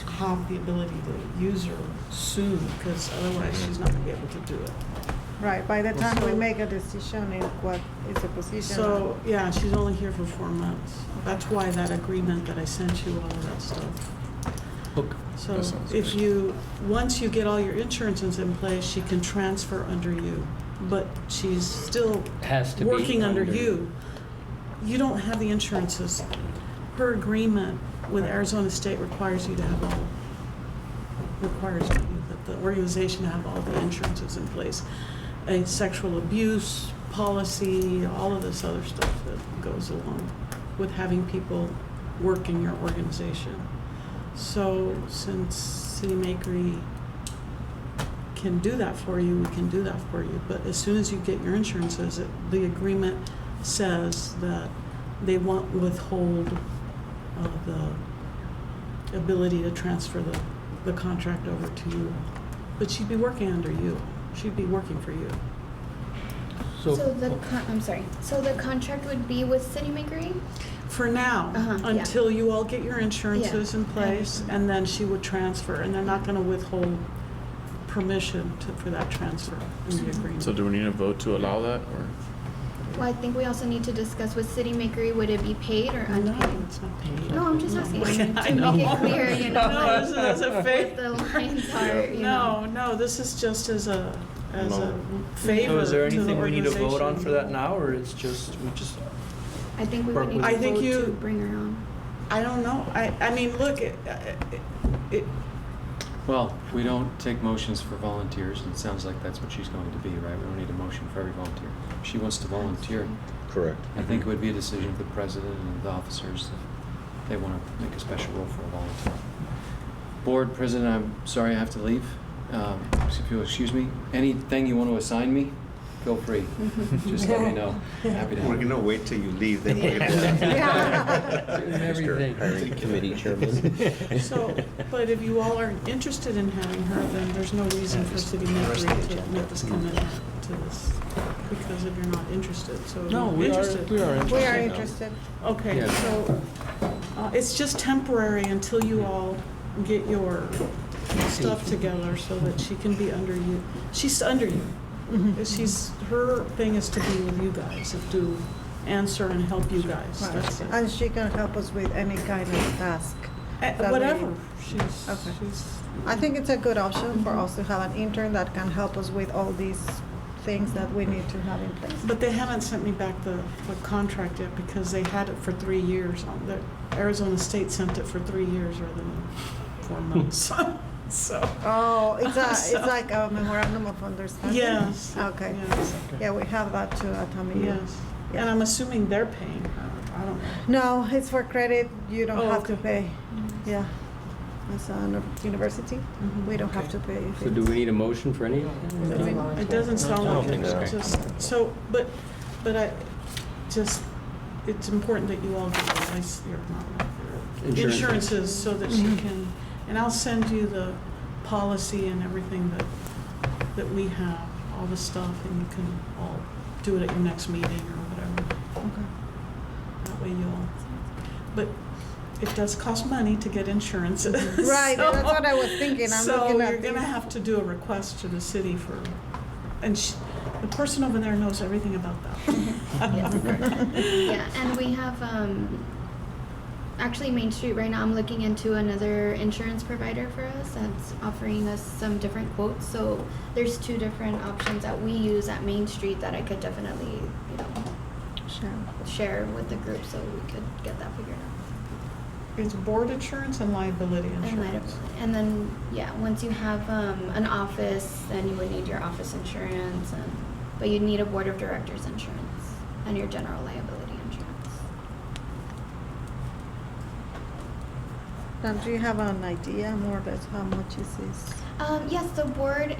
have the ability to use her soon, because otherwise she's not going to be able to do it. Right, by the time we make a decision in what is a position. So, yeah, she's only here for 4 months. That's why that agreement that I sent you, all of that stuff. Okay. So if once you get all your insurances in place, she can transfer under you, but she's still working under you. You don't have the insurances. Her agreement with Arizona State requires you, that the organization to have all the insurances in place. A sexual abuse policy, all of this other stuff that goes along with having people work in your organization. So since City Makery can do that for you, we can do that for you. But as soon as you get your insurances, the agreement says that they won't withhold the ability to transfer the contract over to you. But she'd be working under you. She'd be working for you. I'm sorry. So the contract would be with City Makery? For now, until you all get your insurances in place, and then she would transfer, and they're not gonna withhold permission for that transfer in the agreement. So do we need a vote to allow that, or? Well, I think we also need to discuss with City Makery, would it be paid or unpaid? No, it's not paid. No, I'm just asking I to know. make it clear, you know, No, this is a what the lines are, you know. No, this is just as a favor So is there to the anything we need to vote on organization. for that now, or it's just, we just, I think we would need I to think vote you- to bring her on. I don't know. I mean, look, Well, we don't take motions for volunteers, and it sounds like that's what she's going to be, right? We don't need a motion for every volunteer. If she wants to volunteer, Correct. I think it would be a decision of the president and the officers if they want to make a special role for a volunteer. Board President, I'm sorry I have to leave. If you'll excuse me, anything you want to assign me, feel free. Just let me know. Happy to help. We're gonna wait till you leave, then we're gonna. Everything. Hiring committee chairman. so, but if you all are interested in having her, then there's no reason for City Makery to make us come in to this, because if you're not interested, so. no, we are interested. We are interested. Okay, Yeah. so, it's just temporary until you all get your stuff together so that she can be under you. She's under you. Her thing is to be with you guys, to answer and help you guys. Right. That's it. And she can help us with any kind of task. that we- Whatever. Okay. She's. I think it's a good option for us to have an intern that can help us with all these things that we need to have in place. But they haven't sent me back the contract yet because they had it for 3 years. Arizona State sent it for 3 years rather than 4 months. So. Oh, it's So- like a memorandum of understanding? Yes. Okay. Yes. Yeah, we have that too at Tamiya. Yes. And I'm assuming they're paying her. I don't know. No, it's for credit. You don't Oh, have to okay. pay. Yeah. It's a university. Mhm. We don't have to pay. So do we need a motion for any? It doesn't sound I don't like think it. so. It's just, so, but it's important that you all get your insurances so that she can, and I'll send you the policy and everything that we have, all the stuff, and you can all do it at your next meeting or whatever. Okay. That way you all, but it does cost money to get insurances. Right, that's what I was thinking. I'm looking at So you're gonna these. have to do a request to the city for, and the person over there knows everything about that. Yeah, and we have, actually Main Street right now, I'm looking into another insurance provider for us that's offering us some different quotes. So there's 2 different options that we use at Main Street that I could definitely, share with the group so we could get that figured out. It's board insurance and liability And insurance. And then, once you have an office, then you would need your office insurance, but you'd need a board of directors insurance and your general liability insurance. Do you have an idea more or less how much is this? Yes, the board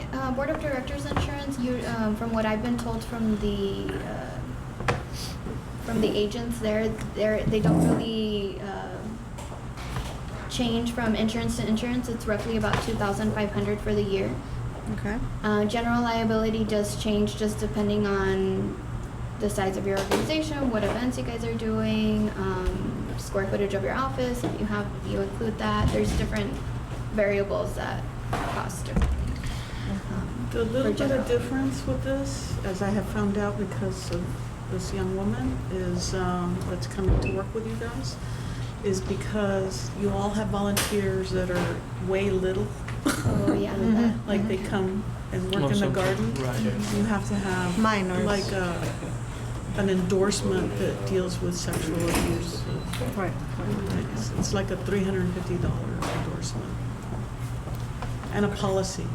of directors insurance, from what I've been told from the agents there, they don't really change from insurance to insurance. It's roughly about $2,500 for the year. Okay. General liability does change just depending on the size of your organization, what events you guys are doing, square footage of your office, if you include that. There's different variables that cost differently. The little bit general. of difference with this, as I have found out because of this young woman, is that's coming to work with you guys, is because you all have volunteers that are way little. Oh, yeah. Like they come and work in the garden. Right. You have to have Minors. like an endorsement that deals with sexual abuse. Right. It's like a $350 endorsement. And a policy.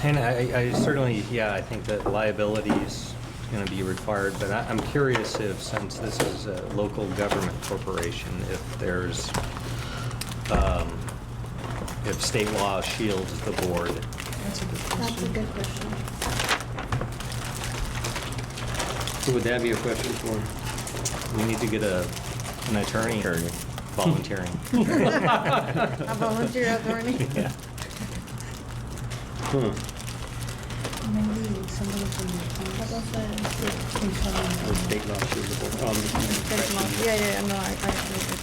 And I certainly, I think that liabilities going to be required, but I'm curious if, since this is a local government corporation, if there's, if state law shields the board. That's a good That's a question. good question. Who would that be a question for? We need to get an attorney volunteering. A volunteer attorney? Yeah. Maybe somebody from What was the? The state law shields the board. Yeah, no, I agree with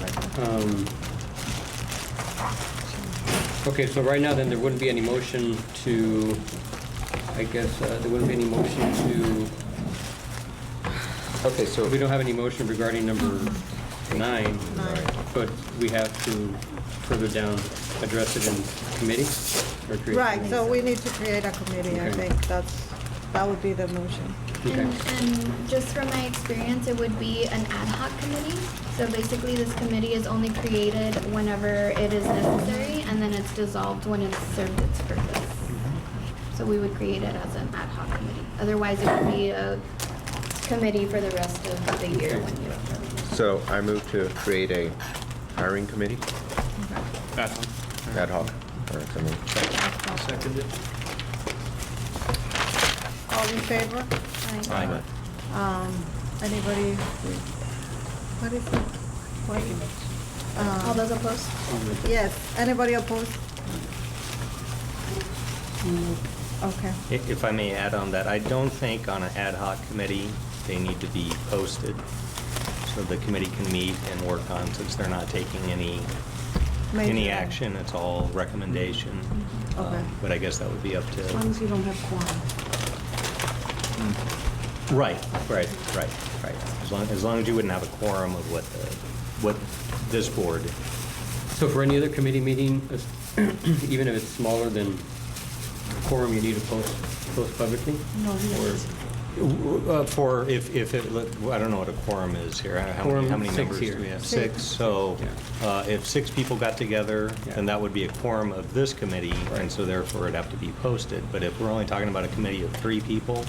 that. Okay, so right now then, there wouldn't be any motion to, I guess, there wouldn't be any motion to, Okay, so we don't have any motion regarding number 9, but we have to further down address it in committee? Or create- Right, so we need to create a committee, I Okay. think that would be the motion. Okay. And just from my experience, it would be an ad hoc committee. So basically, this committee is only created whenever it is necessary, and then it's dissolved when it's served its purpose. So we would create it as an ad hoc committee. Otherwise, it would be a committee for the rest of the year when you. So I move to create a hiring committee, Ad hoc. ad hoc. Or, I mean, Seconded. All in favor? Aye. Anybody, what is it? All those opposed? Yes, anybody opposed? Okay. If I may add on that, I don't think on an ad hoc committee, they need to be posted, so the committee can meet and work on, since they're not taking any Major. action, it's all recommendation. Okay. But I guess that would be up As long to. as you don't have quorum. Right. As long as you wouldn't have a quorum of what this board. So for any other committee meeting, even if it's smaller than quorum, you need to post publicly? No, he is. For if it, I don't know what a quorum is here. How Quorum, many 6 members here. do we have? 6. 6. So if 6 people got together, Yeah. then that would be a quorum of this committee, and so therefore it'd have to be posted. But if we're only talking about a committee of 3 people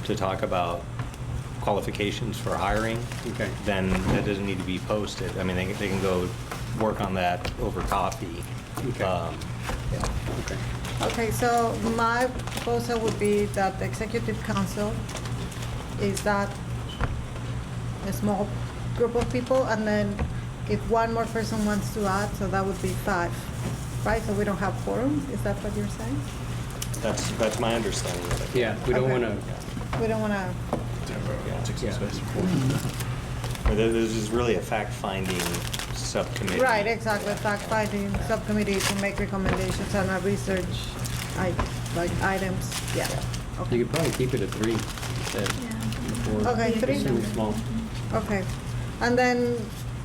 to talk about qualifications for hiring, Okay. then that doesn't need to be posted. I mean, they can go work on that over coffee. Okay. Okay. Okay, so my proposal would be that the executive council is that a small group of people, and then if one more person wants to add, so that would be 5, right? So we don't have quorum, is that what you're saying? That's my understanding of it. Yeah, we don't Okay. want to, We don't want to, This is really a fact-finding subcommittee. right, exactly, fact-finding subcommittee to make recommendations on a research, like items, yeah. you could probably keep it at 3 instead. Or Okay, 3? Too small. Okay, and then,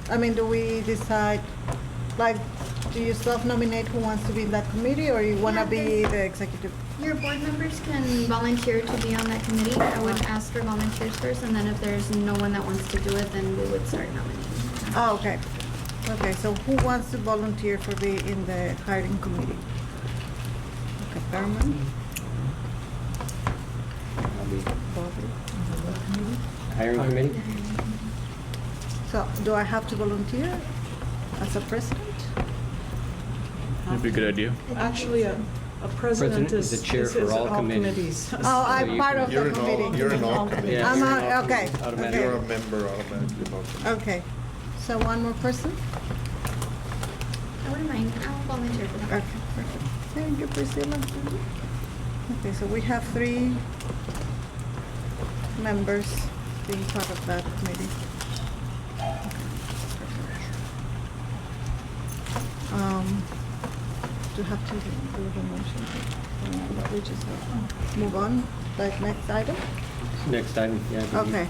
I mean, do we decide, like, do you self-nominate who wants to be in that committee, or you want to Yeah, be there's- the executive? Your board members can volunteer to be on that committee. I would ask for volunteers first, and then if there's no one that wants to do it, then we would start nominating. Oh, okay. Okay, so who wants to volunteer for be in the hiring committee? Okay, Berman? I'll be Bobby? hiring committee? So do I have to volunteer as a president? That'd be a good idea. Actually, a president President is is the chair for all committees. Oh, So I'm you part can- of the You're in all, committee. you're in all committees. Yeah, I'm you're on- an al- okay, automatic. You're a member automatically. Okay, so one more person? I wouldn't mind. I'll volunteer for that. Okay, perfect. Thank you, Priscilla. Okay, so we have 3 members being part of that committee. Do you have to do the motion? We just move on, like next item? Next item, yeah. I think you- Okay.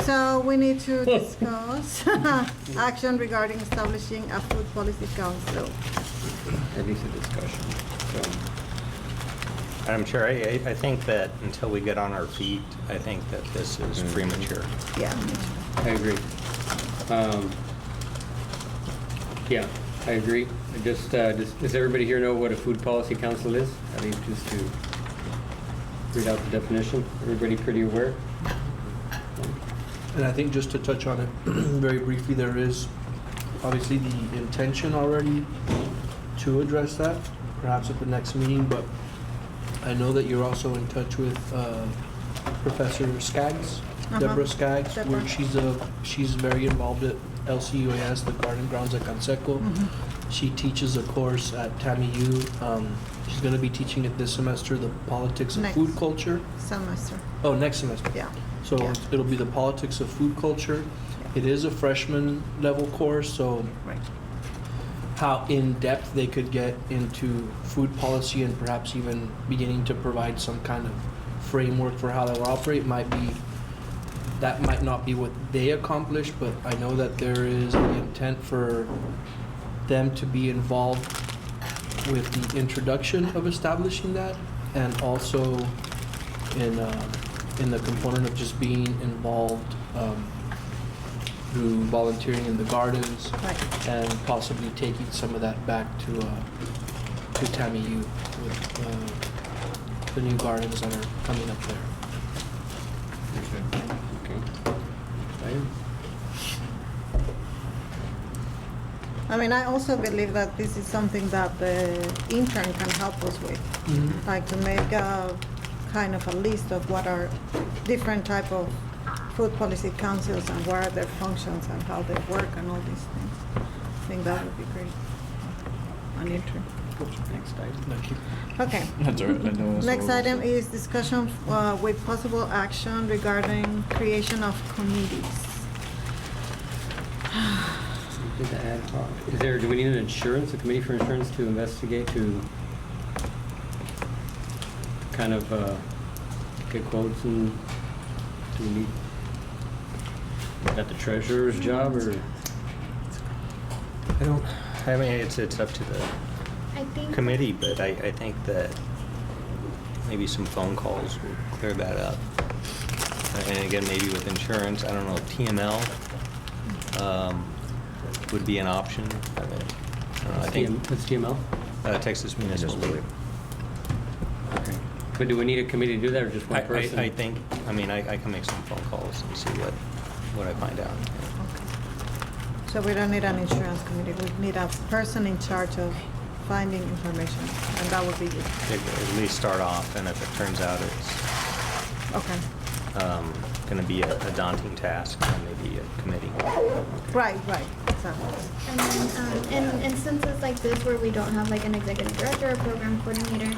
So we need to discuss action regarding establishing a food policy council. At least a discussion. So, Madam Chair, I think that until we get on our feet, I think that this is premature. Yeah. I agree. Yeah, I agree. Does everybody here know what a food policy council is? I mean, just to, read out the definition. Everybody pretty aware? And I think just to touch on it very briefly, there is obviously the intention already to address that, perhaps at the next meeting, but I know that you're also in touch with Professor Skaggs, Deborah Skaggs, Deborah. where she's very involved at LCUAS, the Garden Grounds at Canseco. She teaches a course at TAMIU. She's going to be teaching it this semester, the politics of Next. food culture. Semester. Oh, next semester. Yeah. So Yeah. it'll be the politics of food culture. It is a freshman level course, so Right. how in-depth they could get into food policy and perhaps even beginning to provide some kind of framework for how they'll operate might not be what they accomplish, but I know that there is the intent for them to be involved with the introduction of establishing that, and also in the component of just being involved through volunteering in the gardens, Right. and possibly taking some of that back to TAMIU with the new gardens that are coming up there. Okay. I mean, I also believe that this is something that the intern can help us with. Like to make a kind of a list of what are different type of food policy councils and what are their functions and how they work and all these things. I think that would be great. An intern. Next item. Thank you. Okay. That's all right. I know that's Next what item is discussion with possible action regarding creation of committees. Did the ad hoc. Do we need an insurance, a committee for insurance to investigate, to kind of get quotes, and do we need, is that the treasurer's job, or? I mean, it's up to the I think. committee, but I think that maybe some phone calls will clear that up. And again, maybe with insurance, I don't know, TML would be an option. I mean, I don't know, I think What's TML? Texas Municipal League. Okay. But do we need a committee to do that, or just one person? I think, I mean, I can make some phone calls and see what I find out. So we don't need an insurance committee, we need a person in charge of finding information, and that would be you. At least start off, and if it turns out it's Okay. going to be a daunting task, then maybe a committee. Right, exactly. And then, in instances like this where we don't have like an executive director or program coordinator,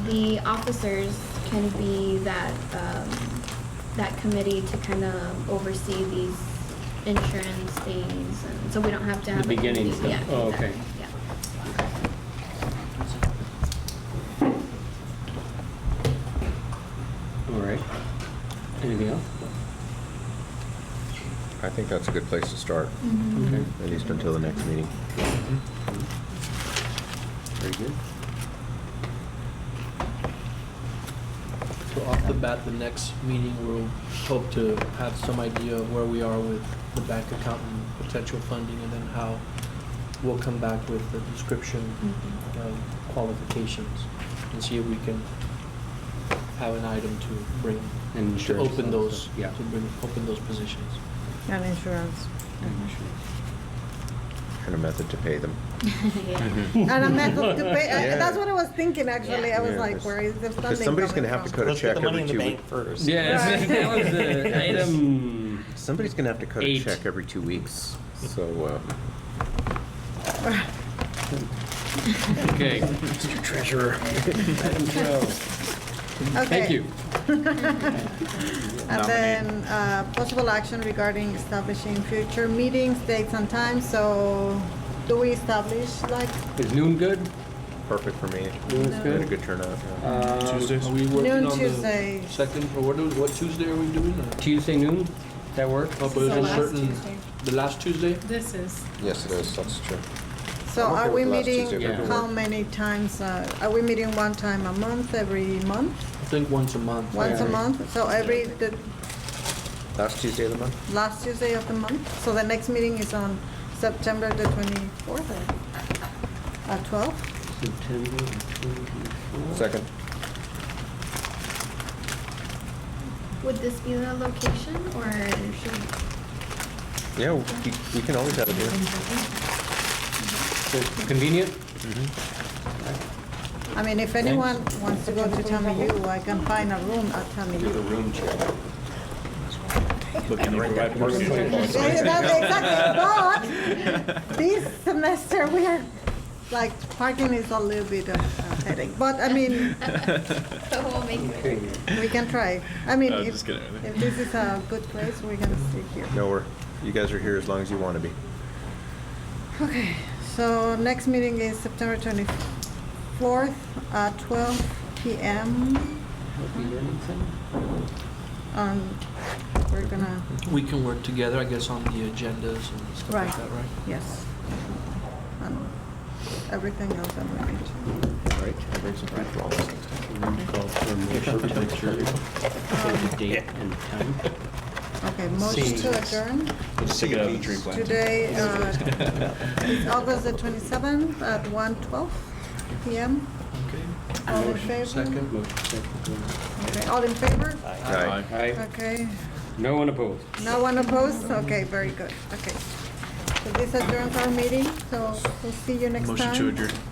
the officers can be that, that committee to kind of oversee these insurance things, and so we don't have to have. The a beginning committee. stuff. Yeah, Oh, exactly. okay. Yeah. All right. Anything else? I think that's a good place to start, Okay. at least until the next meeting. Very good. So off the bat, the next meeting, we'll hope to have some idea of where we are with the bank account and potential funding, and then how we'll come back with the description of qualifications, and see if we can have an item to bring, And to insurance open also. those, Yeah. to bring, open those positions. And insurance. And a method to pay them. Yeah. And a method to pay, Yeah. that's what I was thinking, actually. I was Yeah, like, because- where is the funding Because somebody's coming gonna have to from? cut a Let's get check the money every in the 2 bank weeks. first. Yes, Right. that was the item. Somebody's gonna have to cut a 8. check every 2 weeks, so, Okay. Mr. Treasurer. Item 12. Okay. Thank you. And then, possible action regarding establishing future meetings, dates and times. So do we establish like, Is noon good? perfect for me. Noon's Had a good? good turnout. Yeah. Tuesdays? Are we working Noon on Tuesday. the second, or what Tuesday are we doing? Or? Tuesday noon? That work? Oh, but This is it's the a last certain, Tuesday. the last Tuesday? This is. Yes, it is, that's true. so I'm okay are we with last meeting, Tuesday, if it how works. many times, are we meeting one time a month, every month? I think once a month. Once a Yeah. month? So every, the Last Tuesday of the month? last Tuesday of the month? So the next meeting is on September the 24th at 12? September 24th. Second. Would this be the location, or should? Yeah, we can always have it here. So convenient? I mean, if anyone wants to go to TAMIU, I can find a room at Do the TAMIU. room check. Looking to provide parking. That's exactly, but this semester we are, like, parking is a little bit of a headache. But I mean, We'll make it. we can try. I mean, No, if just kidding. if this is a good place, we're gonna stay here. No, you guys are here as long as you want to be. Okay, so next meeting is September 24th at 12 p.m. We're gonna, We can work together, I guess, on the agendas and stuff Right. like that, right? yes. Everything else I'm ready to. All right. Can we call for a motion to adjourn? Say the date and time. Okay, motion to adjourn. Let's take it out of the tree plant. Today, it's August the 27th at 1:12 p.m. Okay. All in Motion favor? second, motion second. Okay, all in favor? Aye. Aye. Okay, No one opposed. no one opposed? Okay, very good, okay. So this adjourns our meeting, so we'll see you next time. Motion to adjourn.